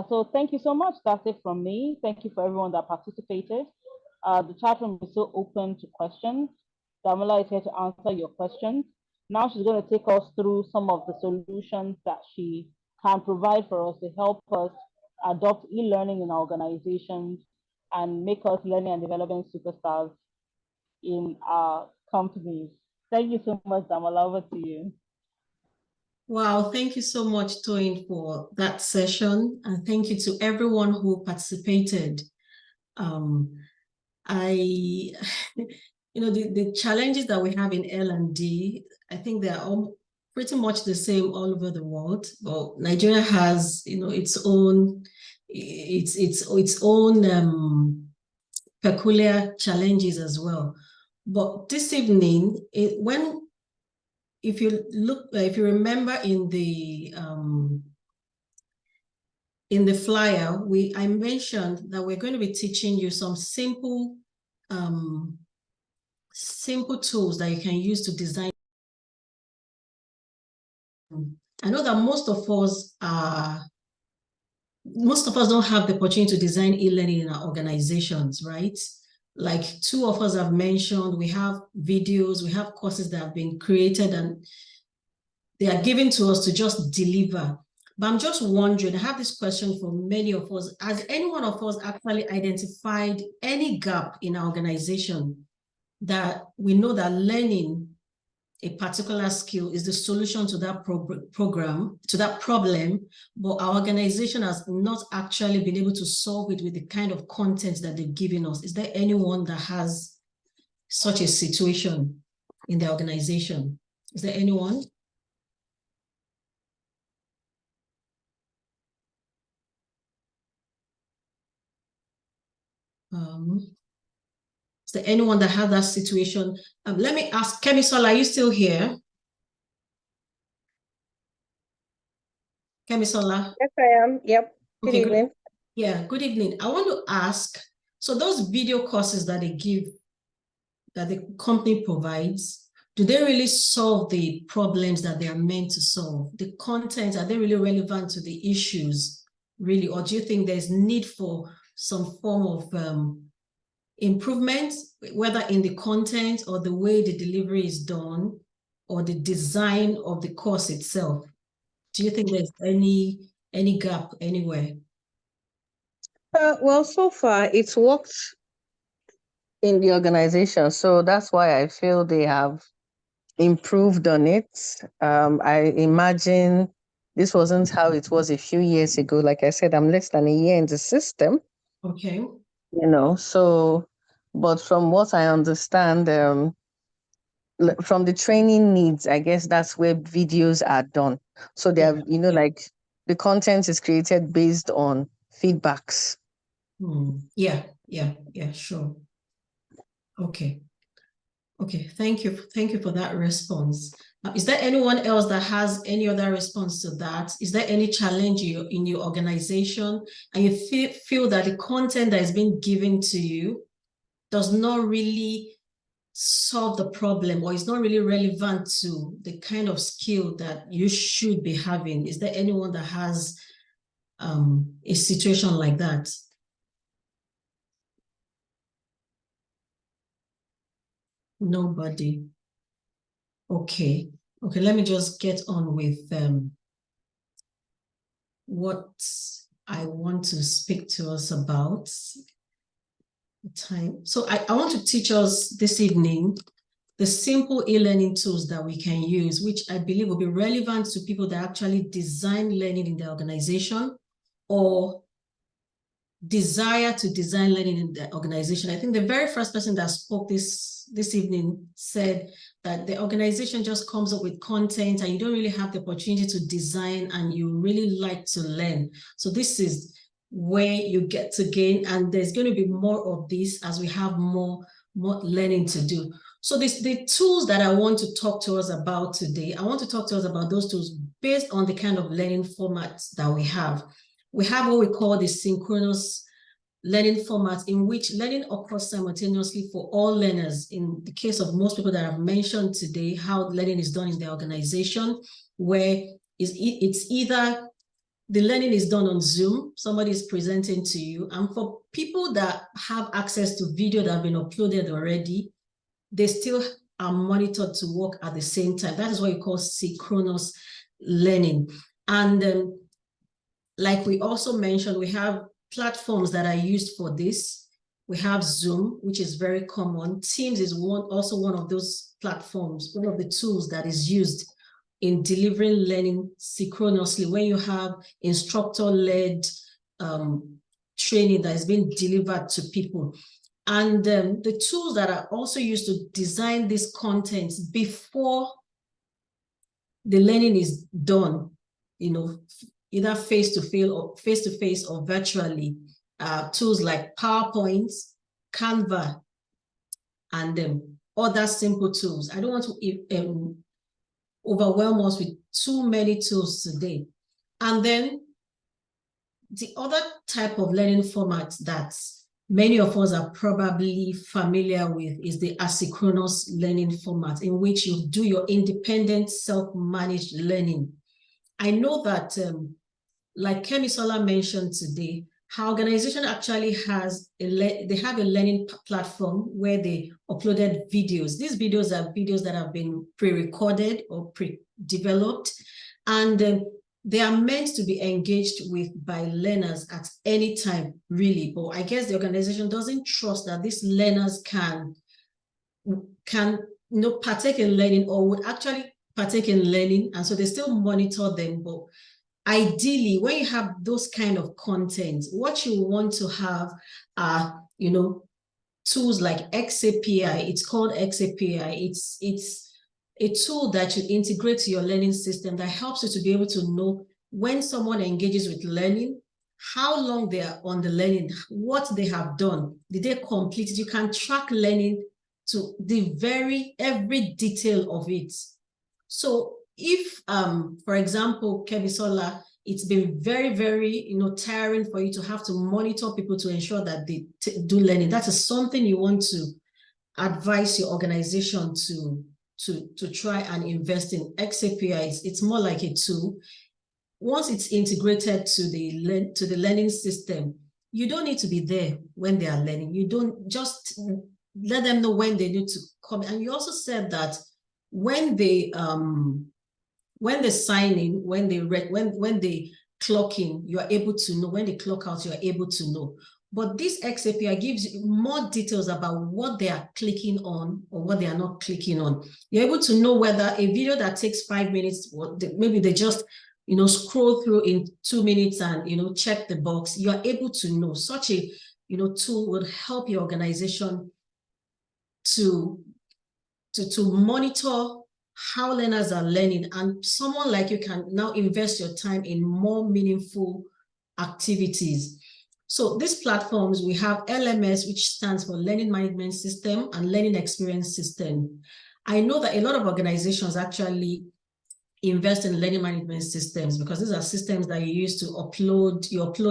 So thank you so much. That's it from me. Thank you for everyone that participated. The chat room is still open to questions. Damola is here to answer your questions. Now she's going to take us through some of the solutions that she can provide for us to help us adopt e-learning in our organizations and make us learning and development superstars in our companies. Thank you so much, Damola. Over to you. Wow, thank you so much, Toyin, for that session. And thank you to everyone who participated. The challenges that we have in L&D, I think they are all pretty much the same all over the world. But Nigeria has, its own peculiar challenges as well. But this evening, when if you look, if you remember in the flyer, I mentioned that we're going to be teaching you some simple tools that you can use to design. I know that most of us don't have the opportunity to design e-learning in our organizations, right? Like two of us have mentioned, we have videos, we have courses that have been created and they are given to us to just deliver. But I'm just wondering, I have this question for many of us. Has any one of us actually identified any gap in our organization that we know that learning a particular skill is the solution to that problem, but our organization has not actually been able to solve it with the kind of content that they've given us? Is there anyone that has such a situation in the organization? Is there anyone? Is there anyone that had that situation? Let me ask, Kemisola, are you still here? Kemisola? Yes, I am. Yep. Good Okay, evening. Yeah, good evening. I want to ask, so those video courses that they give, that the company provides, do they really solve the problems that they are meant to solve? The content, are they really relevant to the issues, really? Or do you think there's need for some form of improvement, whether in the content or the way the delivery is done or the design of the course itself? Do you think there's any gap anywhere? Well, so far it's worked in the organization, so that's why I feel they have improved on it. I imagine this wasn't how it was a few years ago. Like I said, I'm less than a year in the system. Okay. So, but from what I understand, from the training needs, I guess that's where videos are done. So they have, like the content is created based on feedbacks. Yeah, sure. Okay. Thank you for that response. Is there anyone else that has any other response to that? Is there any challenge in your organization and you feel that the content that is being given to you does not really solve the problem or is not really relevant to the kind of skill that you should be having? Is there anyone that has a situation like that? Nobody. Okay, let me just get on with what I want to speak to us about. Time. So I want to teach us this evening the simple e-learning tools that we can use, which I believe will be relevant to people that actually design learning in their organization or desire to design learning in the organization. I think the very first person that spoke this evening said that the organization just comes up with content and you don't really have the opportunity to design and you really like to learn. So this is where you get to gain, and there's going to be more of this as we have more learning to do. So the tools that I want to talk to us about today, I want to talk to us about those tools based on the kind of learning formats that we have. We have what we call the synchronous learning format, in which learning occurs simultaneously for all learners. In the case of most people that I've mentioned today, how learning is done in the organization, where it's either the learning is done on Zoom, somebody is presenting to you, and for people that have access to video that have been uploaded already, they still are monitored to work at the same time. That is what you call synchronous learning. And like we also mentioned, we have platforms that are used for this. We have Zoom, which is very common. Teams is also one of those platforms, one of the tools that is used in delivering learning synchronously when you have instructor-led training that is being delivered to people. And the tools that are also used to design this content before the learning is done, either face-to-face or virtually, tools like PowerPoint, Canva, and other simple tools. I don't want to overwhelm us with too many tools today. And then the other type of learning format that many of us are probably familiar with is the asynchronous learning format, in which you do your independent, self-managed learning. I know that, like Kemisola mentioned today, her organization actually has they have a learning platform where they uploaded videos. These videos are videos that have been pre-recorded or pre-developed, and they are meant to be engaged with by learners at any time, really. But I guess the organization doesn't trust that these learners can partake in learning, or would actually partake in learning, and so they still monitor them. But ideally, when you have those kind of content, what you want to have are, tools like XAPI. It's called XAPI. It's a tool that you integrate to your learning system that helps you to be able to know when someone engages with learning, how long they are on the learning, what they have done, did they complete it. You can track learning to every detail of it. So if, for example, Kevisola, it's been very, very, tiring for you to have to monitor people to ensure that they do learning. That is something you want to advise your organization to try and invest in. XAPI, it's more like a tool. Once it's integrated to the learning system, you don't need to be there when they are learning. You don't, just let them know when they need to come. And you also said that when they sign in, when they clock in, you are able to know. When they clock out, you are able to know. But this XAPI gives you more details about what they are clicking on or what they are not clicking on. You're able to know whether a video that takes 5 minutes, maybe they just scroll through in 2 minutes and check the box. You are able to know. Such a tool would help your organization to monitor how learners are learning, and someone like you can now invest your time in more meaningful activities. So these platforms, we have LMS, which stands for Learning Management System, and Learning Experience System. I know that a lot of organizations actually invest in learning management systems because these are systems that you use to upload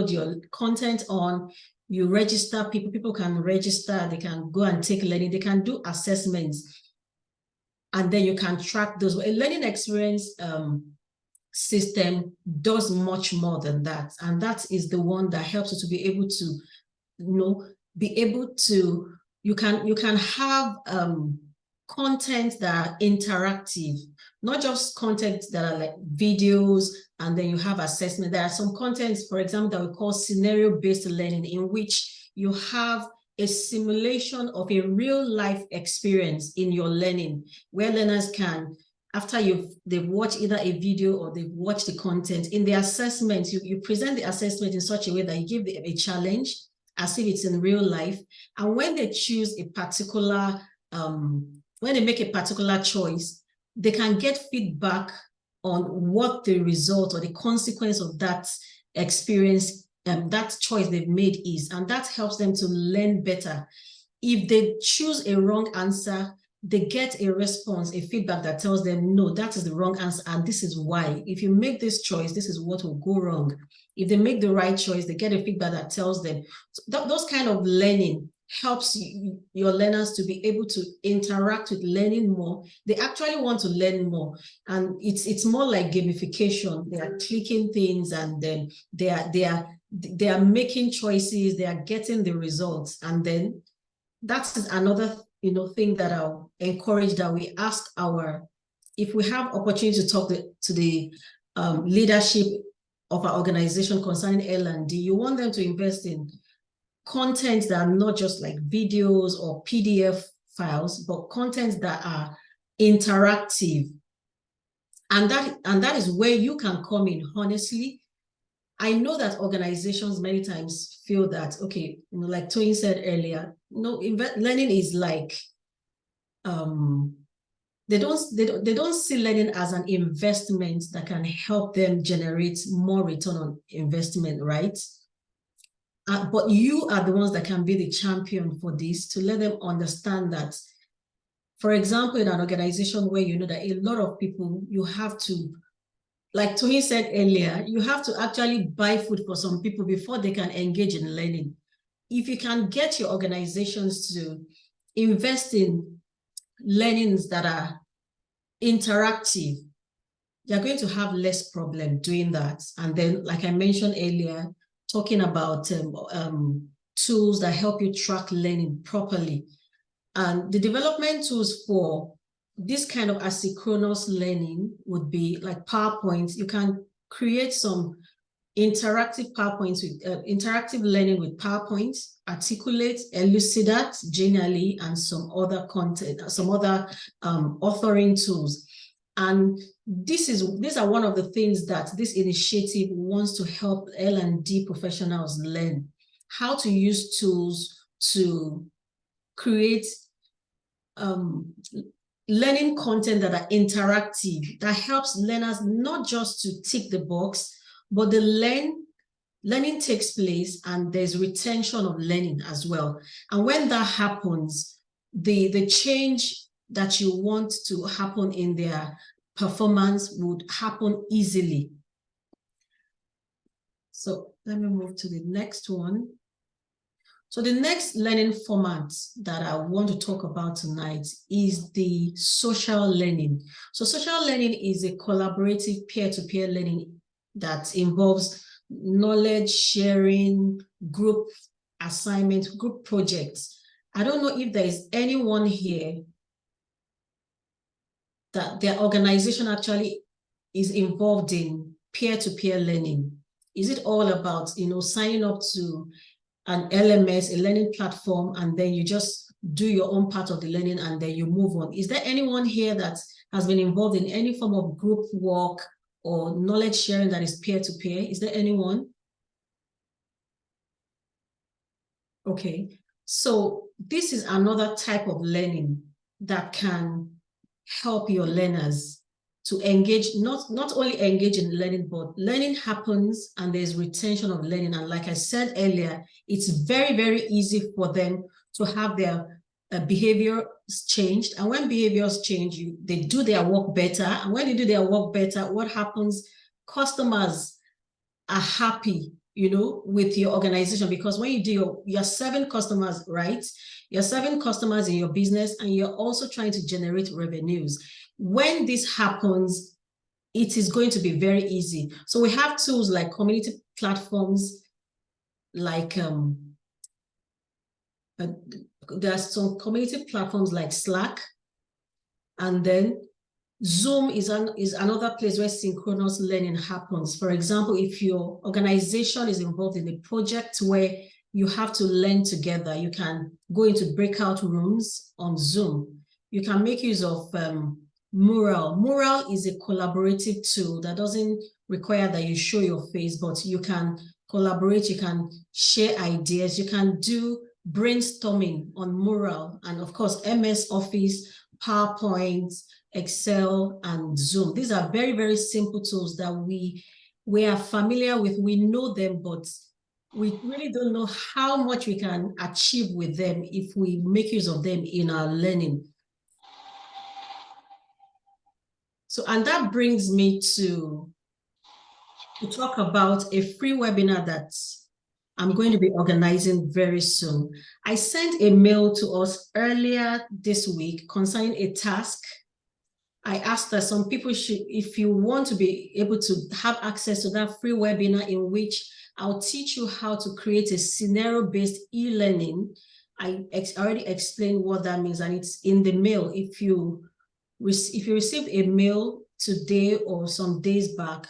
your content on. You register people can register, they can go and take learning, they can do assessments, and then you can track those. A learning experience system does much more than that, and that is the one that helps you to be able to you can have content that are interactive, not just content that are like videos and then you have assessment. There are some contents, for example, that we call scenario-based learning, in which you have a simulation of a real life experience in your learning, where learners can, after they've watched either a video or they've watched the content, in the assessment, you present the assessment in such a way that you give them a challenge as if it's in real life. And when they choose a particular, when they make a particular choice, they can get feedback on what the result or the consequence of that experience, that choice they've made is, and that helps them to learn better. If they choose a wrong answer, they get a response, a feedback that tells them, no, that is the wrong answer, and this is why. If you make this choice, this is what will go wrong. If they make the right choice, they get a feedback that tells them. So those kind of learning helps your learners to be able to interact with learning more. They actually want to learn more, and it's more like gamification. They are clicking things, and then they are making choices. They are getting the results, and then that is another thing that I'll encourage, that we ask if we have opportunity to talk to the leadership of our organization concerning L&D, you want them to invest in content that are not just like videos or PDF files, but content that are interactive. And that is where you can come in, honestly. I know that organizations many times feel that, okay, like Toyin said earlier, learning is like, they don't see learning as an investment that can help them generate more return on investment, right? But you are the ones that can be the champion for this, to let them understand that For example, in an organization where you know that a lot of people, you have to, like Toyin said earlier, you have to actually buy food for some people before they can engage in learning. If you can get your organizations to invest in learnings that are interactive, you're going to have less problem doing that. And then, like I mentioned earlier, talking about tools that help you track learning properly. And the development tools for this kind of asynchronous learning would be like PowerPoint. You can create some interactive PowerPoints with interactive learning with PowerPoint, Articulate, Elucidate, Genially, and some other content, some other authoring tools. And these are one of the things that this initiative wants to help L&D professionals learn, how to use tools to create learning content that are interactive, that helps learners not just to tick the box, but the learning takes place and there's retention of learning as well. And when that happens, the change that you want to happen in their performance would happen easily. So let me move to the next one. So the next learning format that I want to talk about tonight is the social learning. So social learning is a collaborative peer-to-peer learning that involves knowledge sharing, group assignment, group projects. I don't know if there is anyone here that their organization actually is involved in peer-to-peer learning. Is it all about, signing up to an LMS, a learning platform, and then you just do your own part of the learning and then you move on? Is there anyone here that has been involved in any form of group work or knowledge sharing that is peer-to-peer? Is there anyone? Okay, so this is another type of learning that can help your learners to engage, not only engage in learning, but learning happens and there's retention of learning. And like I said earlier, it's very, very easy for them to have their behavior changed. And when behaviors change, they do their work better. And when they do their work better, what happens? Customers are happy, with your organization, because when you do you're serving customers, right? You're serving customers in your business and you're also trying to generate revenues. When this happens, it is going to be very easy. So we have tools like community platforms, like there's some community platforms like Slack, and then Zoom is another place where synchronous learning happens. For example, if your organization is involved in a project where you have to learn together, you can go into breakout rooms on Zoom. You can make use of Mural. Mural is a collaborative tool that doesn't require that you show your face, but you can collaborate, you can share ideas, you can do brainstorming on Mural, and of course, MS Office, PowerPoint, Excel, and Zoom. These are very, very simple tools that we are familiar with. We know them, but we really don't know how much we can achieve with them if we make use of them in our learning. So, and that brings me to talk about a free webinar that I'm going to be organizing very soon. I sent a mail to us earlier this week concerning a task. I asked that some people should, if you want to be able to have access to that free webinar in which I'll teach you how to create a scenario-based e-learning. I already explained what that means, and it's in the mail. If you received a mail today or some days back,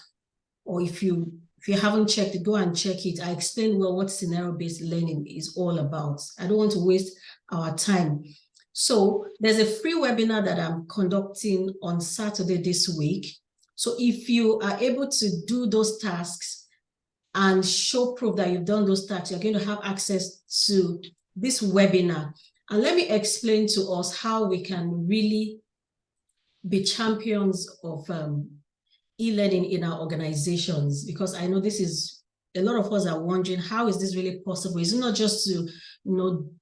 or if you haven't checked it, go and check it. I explained well what scenario-based learning is all about. I don't want to waste our time. So there's a free webinar that I'm conducting on Saturday this week. So if you are able to do those tasks and show proof that you've done those tasks, you're going to have access to this webinar. And let me explain to us how we can really be champions of e-learning in our organizations, because I know this is a lot of us are wondering, how is this really possible? Is it not just to,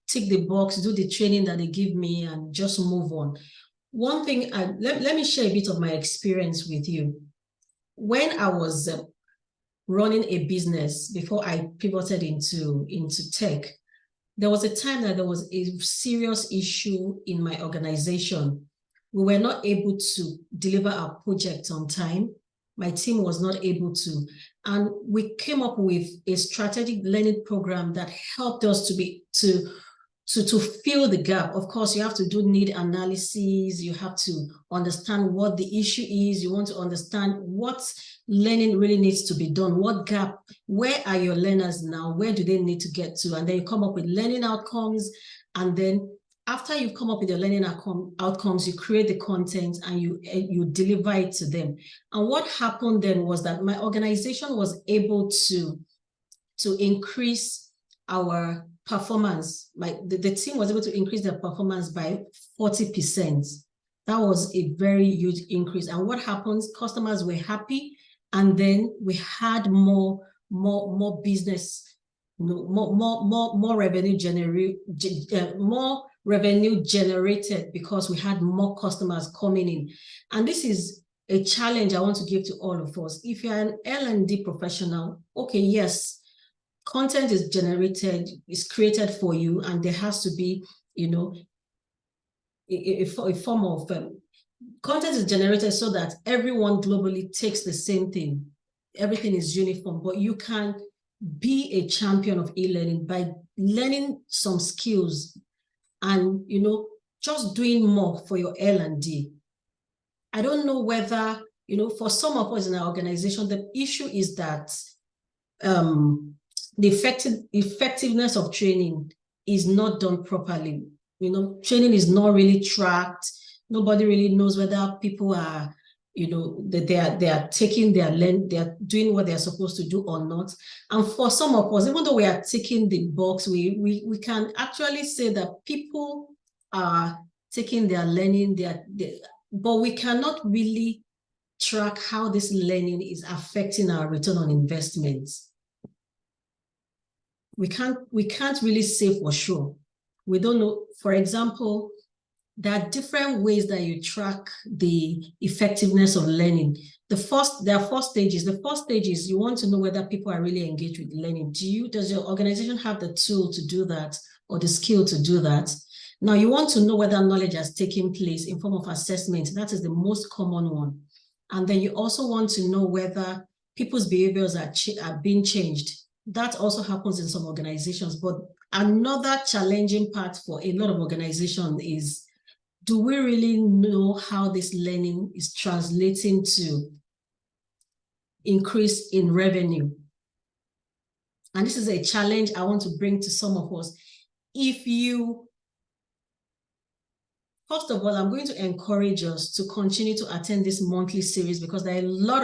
tick the box, do the training that they give me and just move on? One thing, let me share a bit of my experience with you. When I was running a business before I pivoted into tech, there was a time that there was a serious issue in my organization. We were not able to deliver our project on time. My team was not able to. And we came up with a strategic learning program that helped us to fill the gap. Of course, you have to do need analysis. You have to understand what the issue is. You want to understand what learning really needs to be done. What gap, where are your learners now? Where do they need to get to? And then you come up with learning outcomes. And then after you've come up with your learning outcomes, you create the content and you deliver it to them. And what happened then was that my organization was able to increase our performance. The team was able to increase their performance by 40%. That was a very huge increase. And what happens? Customers were happy, and then we had more business, more revenue generated because we had more customers coming in. And this is a challenge I want to give to all of us. If you're an L&D professional, okay, yes, content is generated, is created for you, and there has to be, a form of content is generated so that everyone globally takes the same thing. Everything is uniform, but you can be a champion of e-learning by learning some skills and, just doing more for your L&D. I don't know whether, for some of us in our organization, the issue is that the effectiveness of training is not done properly. Training is not really tracked. Nobody really knows whether people are, that they are taking their learn, they are doing what they are supposed to do or not. And for some of us, even though we are ticking the box, we can actually say that people are taking their learning, but we cannot really track how this learning is affecting our return on investment. We can't really say for sure. We don't know. For example, there are different ways that you track the effectiveness of learning. There are 4 stages. The first stage is you want to know whether people are really engaged with learning. Does your organization have the tool to do that or the skill to do that? Now you want to know whether knowledge has taken place in form of assessment. That is the most common one. And then you also want to know whether people's behaviors are being changed. That also happens in some organizations. But another challenging part for a lot of organizations is, do we really know how this learning is translating to increase in revenue? And this is a challenge I want to bring to some of us. First of all, I'm going to encourage us to continue to attend this monthly series because there are a lot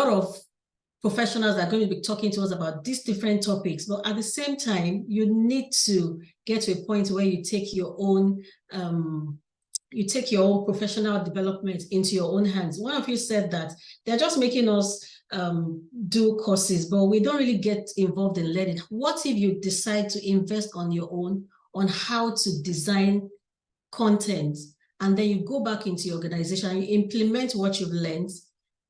of professionals that are going to be talking to us about these different topics. But at the same time, you need to get to a point where you take your own professional development into your own hands. One of you said that they're just making us do courses, but we don't really get involved in learning. What if you decide to invest on your own on how to design content, and then you go back into your organization and you implement what you've learned?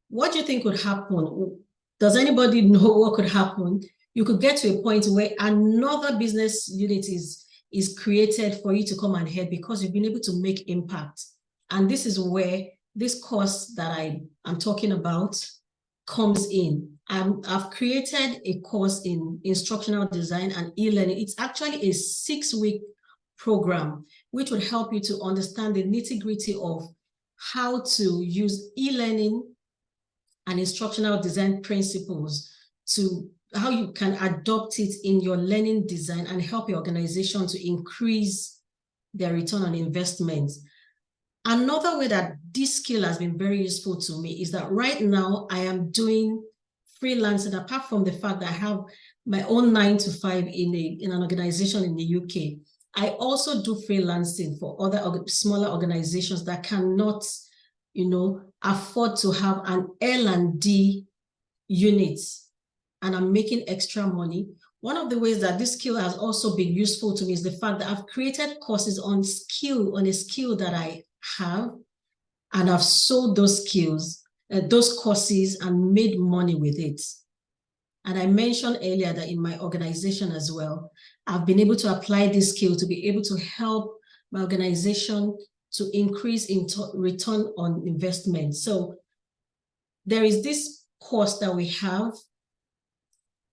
What do you think would happen? Does anybody know what could happen? You could get to a point where another business unit is created for you to come and head because you've been able to make impact. And this is where this course that I am talking about comes in. I've created a course in instructional design and e-learning. It's actually a 6-week program, which would help you to understand the nitty-gritty of how to use e-learning and instructional design principles to how you can adopt it in your learning design and help your organization to increase their return on investment. Another way that this skill has been very useful to me is that right now I am doing freelancing, apart from the fact that I have my own 9-to-5 in an organization in the UK. I also do freelancing for other smaller organizations that cannot, afford to have an L&D unit and I'm making extra money, one of the ways that this skill has also been useful to me is the fact that I've created courses on a skill that I have, and I've sold those skills, those courses, and made money with it. And I mentioned earlier that in my organization as well, I've been able to apply this skill to be able to help my organization to increase in return on investment. So there is this course that we have,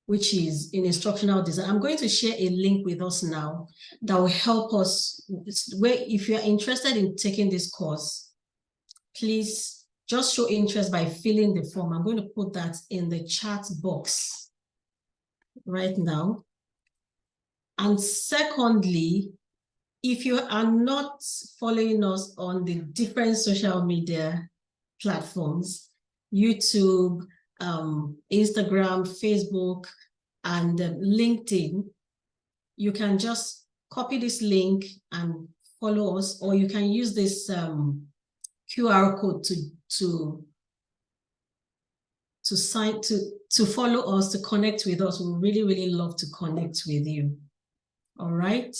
which is in instructional design. I'm going to share a link with us now that will help us. Where, if you're interested in taking this course, please just show interest by filling the form. I'm going to put that in the chat box right now. And secondly, if you are not following us on the different social media platforms, YouTube, Instagram, Facebook, and LinkedIn, you can just copy this link and follow us, or you can use this QR code to follow us, to connect with us. We really, really love to connect with you. All right.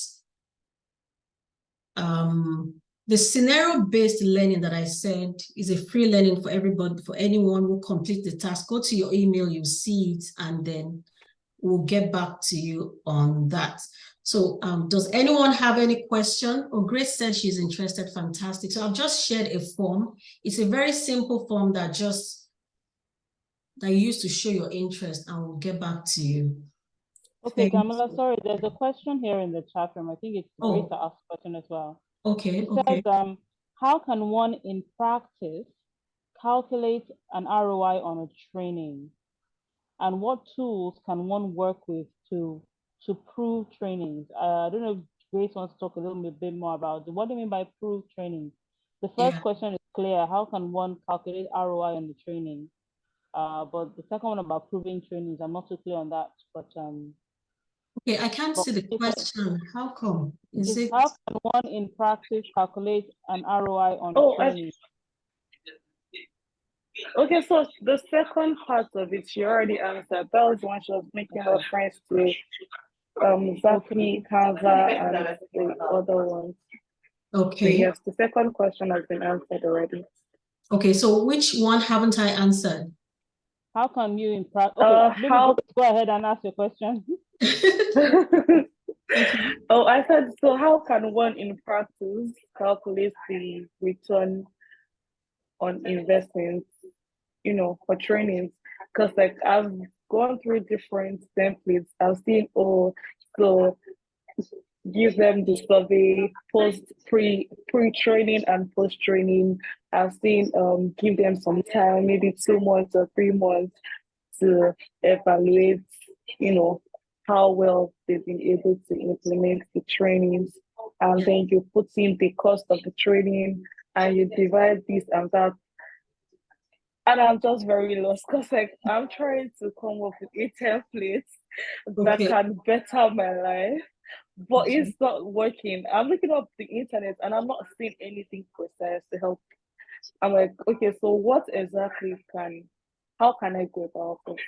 The scenario-based learning that I said is a free learning for everybody, for anyone who completes the task. Go to your email, you see it, and then we'll get back to you on that. So does anyone have any question? Oh, Grace said she's interested. Fantastic. So I've just shared a form. It's a very simple form that you use to show your interest, and we'll get back to you. Okay, Kamala, sorry, there's a question here in the chat room. I think it's great to ask a question as well. Okay, it says, how can one in practice calculate an ROI on a training? And what tools can one work with to prove trainings? I don't know if Grace wants to talk a little bit more about what do you mean by prove trainings? The first question is clear. How can one calculate ROI on the training? But the second one about proving trainings, I'm not too clear on that. But okay, I can't see the question. How come? How can one in practice calculate an ROI on training? Okay, so the second part of it, she already answered. That was when she was making reference to Zaki, Canva, and the other ones. Okay. So yes, the second question has been answered already. Okay, so which one haven't I answered? How can you in practice? Okay, go ahead and ask your question. Okay. Oh, I said, so how can one in practice calculate the return on investment, for trainings? Because like I've gone through different templates. I've seen, so give them the survey, pre-training and post-training. I've seen give them some time, maybe 2 months or 3 months to evaluate, how well they've been able to implement the trainings. And then you put in the cost of the training and you divide this and that. And I'm just very lost because I'm trying to come up with a template that can better my life, but it's not working. I'm looking up the internet and I'm not seeing anything precise to help. I'm like, okay, so what exactly how can I go about it?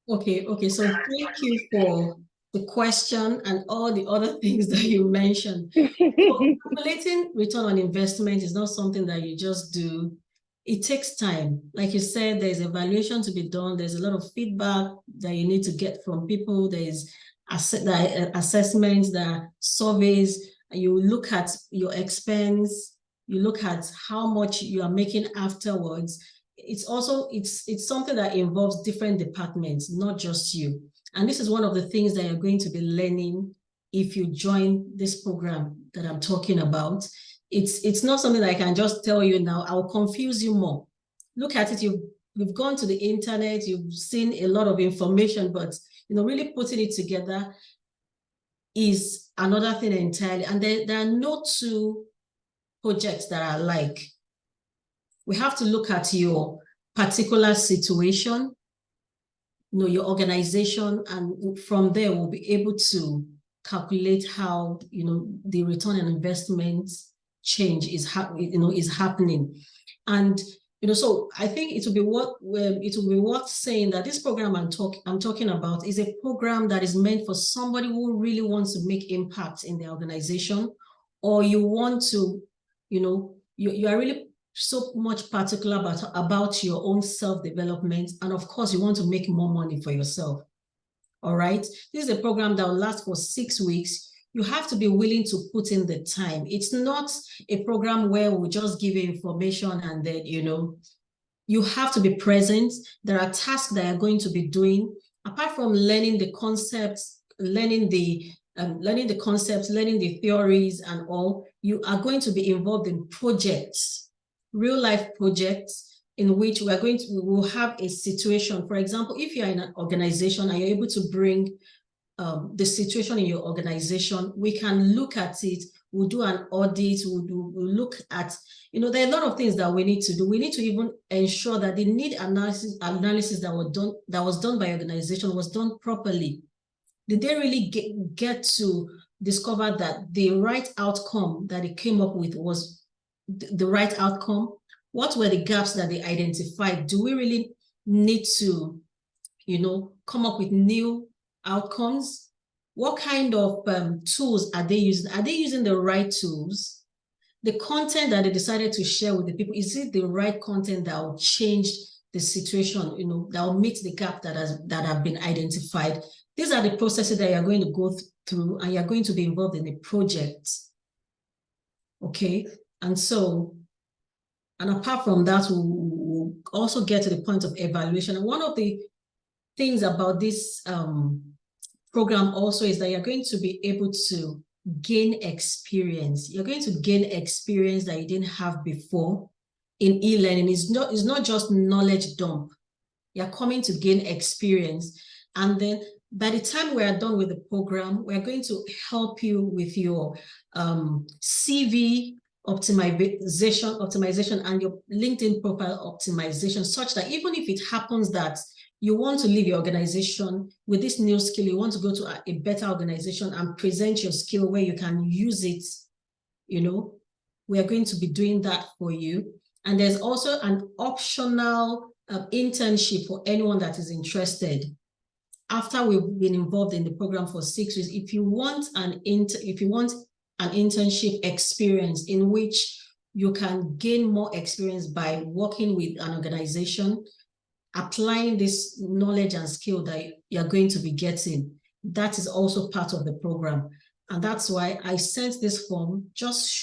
Okay, so thank you for the question and all the other things that you mentioned. So calculating return on investment is not something that you just do. It takes time. Like you said, there's evaluation to be done. There's a lot of feedback that you need to get from people. There's assessments, there are surveys. You look at your expense. You look at how much you are making afterwards. It's also, it's something that involves different departments, not just you. And this is one of the things that you're going to be learning if you join this program that I'm talking about. It's not something that I can just tell you now. I'll confuse you more. Look at it. You've gone to the internet, you've seen a lot of information, but really putting it together is another thing entirely. And there are no two projects that are alike. We have to look at your particular situation, your organization, and from there we'll be able to calculate how the return on investment change is happening. And So I think it will be worth saying that this program I'm talking about is a program that is meant for somebody who really wants to make impact in the organization, or you want to, you are really so much particular about your own self-development, and of course you want to make more money for yourself. All right, this is a program that will last for 6 weeks. You have to be willing to put in the time. It's not a program where we'll just give you information and then, you have to be present. There are tasks that you're going to be doing. Apart from learning the concepts, learning the concepts, learning the theories and all, you are going to be involved in projects, real life projects, in which we will have a situation. For example, if you're in an organization and you're able to bring the situation in your organization, we can look at it. We'll do an audit. We'll look at, there are a lot of things that we need to do. We need to even ensure that the need analysis that was done by your organization was done properly. Did they really get to discover that the right outcome that they came up with was the right outcome? What were the gaps that they identified? Do we really need to, come up with new outcomes? What kind of tools are they using? Are they using the right tools? The content that they decided to share with the people, is it the right content that will change the situation, that will meet the gap that have been identified? These are the processes that you're going to go through, and you're going to be involved in a project. Okay, and apart from that, we'll also get to the point of evaluation. And one of the things about this program also is that you're going to be able to gain experience. You're going to gain experience that you didn't have before in e-learning. It's not just knowledge dump. You're coming to gain experience. And then by the time we are done with the program, we're going to help you with your CV optimization and your LinkedIn profile optimization, such that even if it happens that you want to leave your organization with this new skill, you want to go to a better organization and present your skill where you can use it, we are going to be doing that for you. And there's also an optional internship for anyone that is interested. After we've been involved in the program for 6 weeks, if you want an internship experience in which you can gain more experience by working with an organization, applying this knowledge and skill that you're going to be getting, that is also part of the program. And that's why I sent this form. Just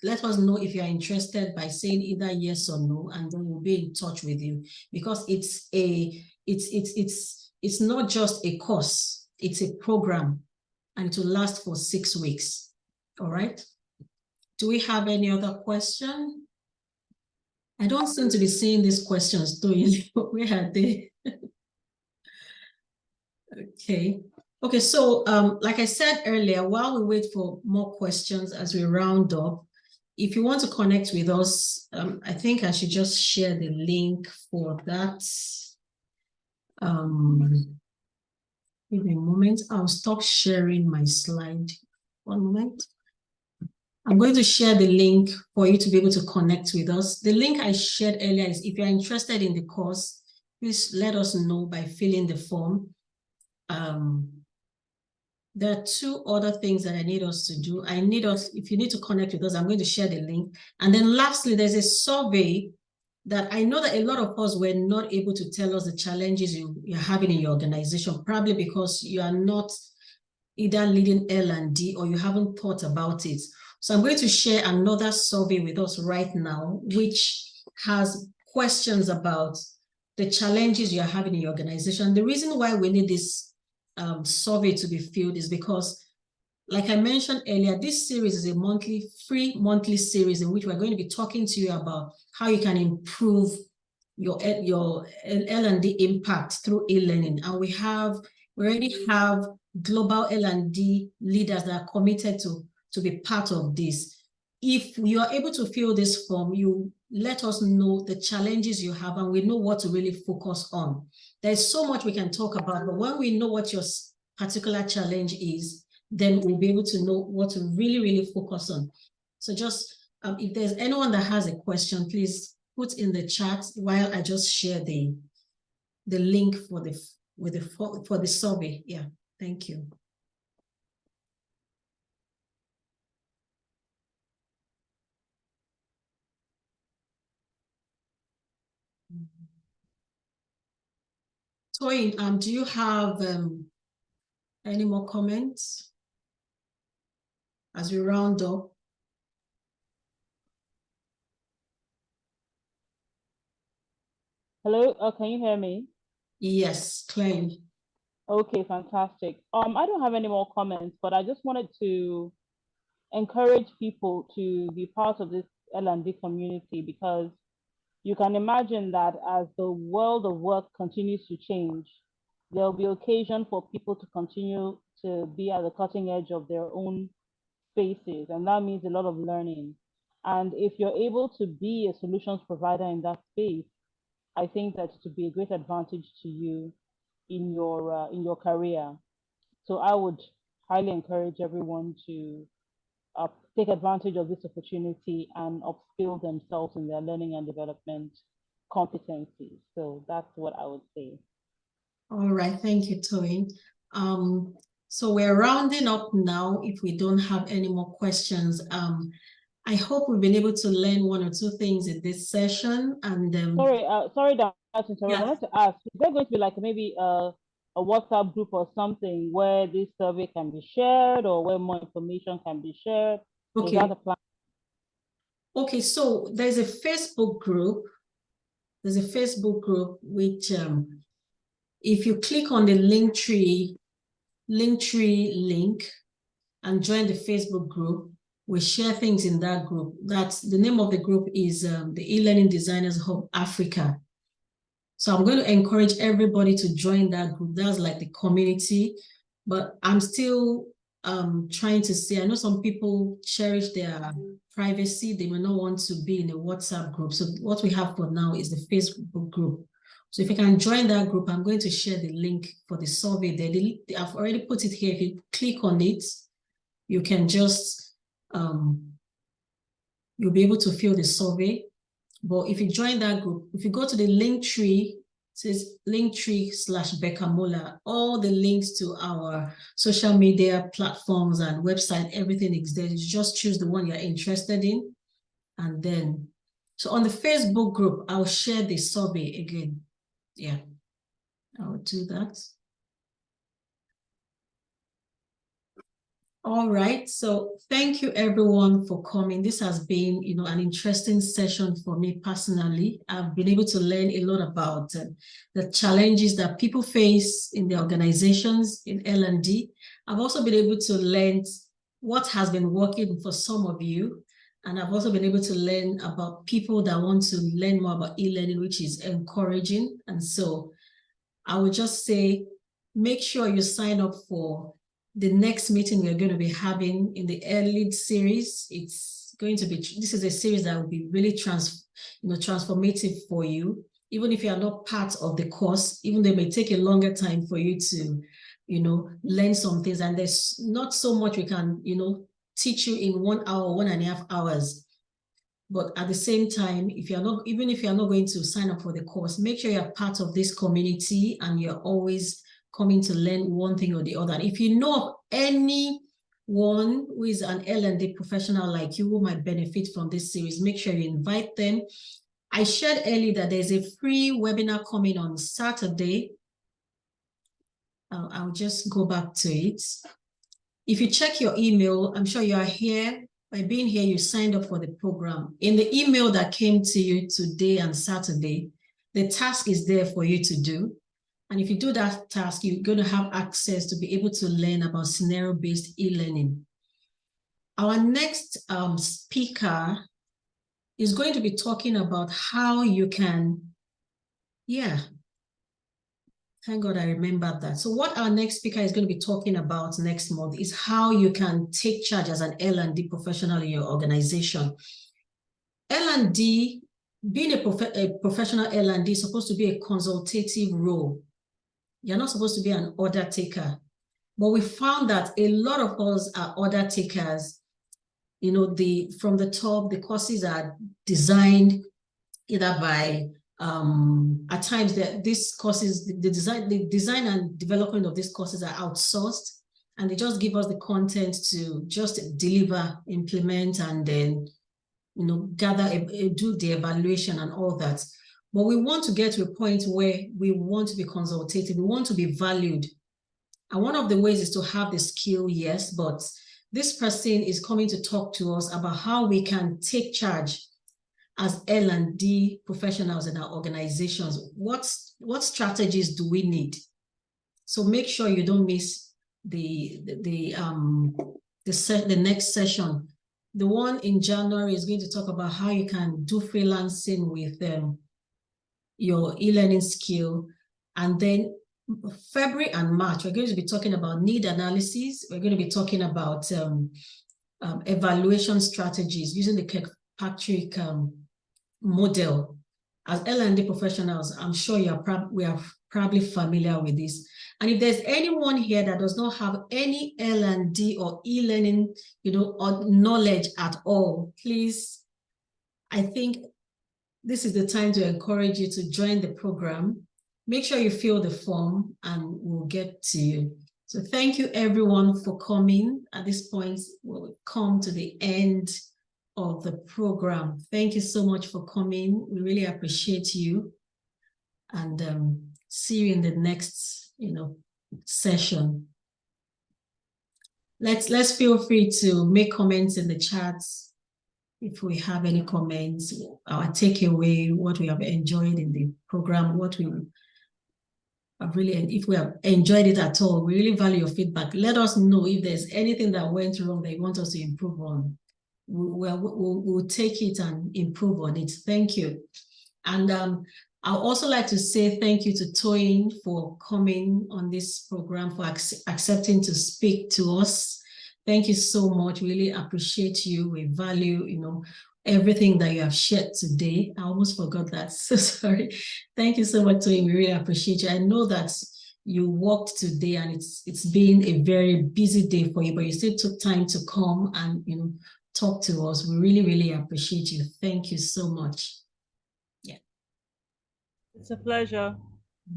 let us know if you're interested by saying either yes or no, and then we'll be in touch with you, because it's not just a course, it's a program, and it will last for 6 weeks. All right. Do we have any other question? I don't seem to be seeing these questions, Toyin. Where are they? Okay, so like I said earlier, while we wait for more questions as we round up, if you want to connect with us, I think I should just share the link for that. Give me a moment. I'll stop sharing my slide. One moment. I'm going to share the link for you to be able to connect with us. The link I shared earlier is, if you're interested in the course, please let us know by filling the form. There are 2 other things that I need us to do. If you need to connect with us, I'm going to share the link. And then lastly, there's a survey that I know that a lot of us were not able to tell us the challenges you're having in your organization, probably because you are not either leading L&D or you haven't thought about it. So I'm going to share another survey with us right now, which has questions about the challenges you're having in your organization. The reason why we need this survey to be filled is because, like I mentioned earlier, this series is a free monthly series in which we're going to be talking to you about how you can improve your L&D impact through e-learning. And we already have global L&D leaders that are committed to be part of this. If you are able to fill this form, you let us know the challenges you have, and we know what to really focus on. There's so much we can talk about, but when we know what your particular challenge is, then we'll be able to know what to really, really focus on. So just, if there's anyone that has a question, please put in the chat while I just share the link for the survey. Yeah, thank you. Toyin, do you have any more comments as we round up? Hello, can you hear me? Yes, clearly. Okay, fantastic. I don't have any more comments, but I just wanted to encourage people to be part of this L&D community, because you can imagine that as the world of work continues to change, there'll be occasion for people to continue to be at the cutting edge of their own spaces, and that means a lot of learning. And if you're able to be a solutions provider in that space, I think that to be a great advantage to you in your career. So I would highly encourage everyone to take advantage of this opportunity and upskill themselves in their learning and development competencies. So that's what I would say. All right, thank you, Toyin. So we're rounding up now. If we don't have any more questions, I hope we've been able to learn one or two things in this session. And sorry, that I yeah. wanted to ask, is there going to be like maybe a WhatsApp group or something where this survey can be shared, or where more information can be shared? Okay. Is that a plan? Okay, so there's a Facebook group. There's a Facebook group which, if you click on the Linktree link and join the Facebook group, we share things in that group. That's the name of the group is the eLearning Designers Hub Africa. So I'm going to encourage everybody to join that group. That's like the community, but I'm still trying to see. I know some people cherish their privacy. They may not want to be in a WhatsApp group. So what we have for now is the Facebook group. So if you can join that group, I'm going to share the link for the survey there. I've already put it here. If you click on it, you can just, you'll be able to fill the survey. But if you join that group, if you go to the Linktree, it says Linktree/Beccamola, all the links to our social media platforms and website, everything is there. You just choose the one you're interested in. And then, so on the Facebook group, I'll share the survey again. Yeah, I'll do that. All right, so thank you everyone for coming. This has been, an interesting session for me personally. I've been able to learn a lot about the challenges that people face in their organizations in L&D. I've also been able to learn what has been working for some of you. And I've also been able to learn about people that want to learn more about e-learning, which is encouraging. And so I would just say, make sure you sign up for the next meeting we're going to be having in the eLID series. It's going to be, this is a series that will be really transformative for you. Even if you are not part of the course, even though it may take a longer time for you to, learn some things. And there's not so much we can, teach you in 1 hour, 1.5 hours. But at the same time, even if you're not going to sign up for the course, make sure you're part of this community and you're always coming to learn one thing or the other. And if you know of anyone who is an L&D professional like you who might benefit from this series, make sure you invite them. I shared earlier that there's a free webinar coming on Saturday. I'll just go back to it. If you check your email, I'm sure you are here. By being here, you signed up for the program. In the email that came to you today and Saturday, the task is there for you to do. And if you do that task, you're going to have access to be able to learn about scenario-based e-learning. Our next speaker is going to be talking about how you can, thank God I remembered that. So what our next speaker is going to be talking about next month is how you can take charge as an L&D professional in your organization. L&D, being a professional L&D is supposed to be a consultative role. You're not supposed to be an order taker. But we found that a lot of us are order takers. From the top, the courses are designed, either by at times that these courses, the design and development of these courses are outsourced, and they just give us the content to just deliver, implement, and then gather, do the evaluation and all that. But we want to get to a point where we want to be consultative, we want to be valued. And one of the ways is to have the skill, yes, but this person is coming to talk to us about how we can take charge as L&D professionals in our organizations. What strategies do we need? So make sure you don't miss the next session. The one in January is going to talk about how you can do freelancing with your e-learning skill. And then February and March, we're going to be talking about need analysis. We're going to be talking about evaluation strategies using the Kirkpatrick model. As L&D professionals, I'm sure we are probably familiar with this. And if there's anyone here that does not have any L&D or e-learning, or knowledge at all, please, I think this is the time to encourage you to join the program. Make sure you fill the form and we'll get to you. So thank you everyone for coming. At this point, we'll come to the end of the program. Thank you so much for coming. We really appreciate you. And see you in the next, session. Let's feel free to make comments in the chats if we have any comments, our takeaway, what we have enjoyed in the program, what we have really, and if we have enjoyed it at all. We really value your feedback. Let us know if there's anything that went wrong that you want us to improve on. We'll take it and improve on it. Thank you. And I'd also like to say thank you to Toyin for coming on this program, for accepting to speak to us. Thank you so much. Really appreciate you. We value, everything that you have shared today. I almost forgot that. So sorry. Thank you so much, Toyin. We really appreciate you. I know that you worked today and it's been a very busy day for you, but you still took time to come and, talk to us. We really, really appreciate you. Thank you so much. Yeah. It's a pleasure.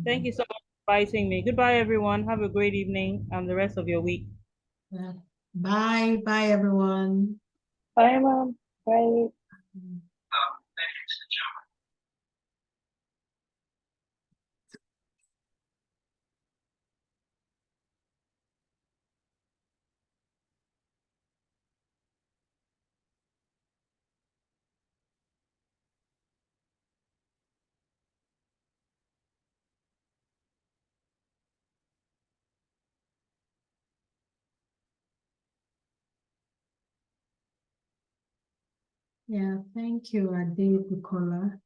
Thank you so much for inviting me. Goodbye, everyone. Have a great evening and the rest of your week. Yeah. Bye. Bye, everyone. Bye, Mom. Bye. Yeah, thank you, Ade Bukola.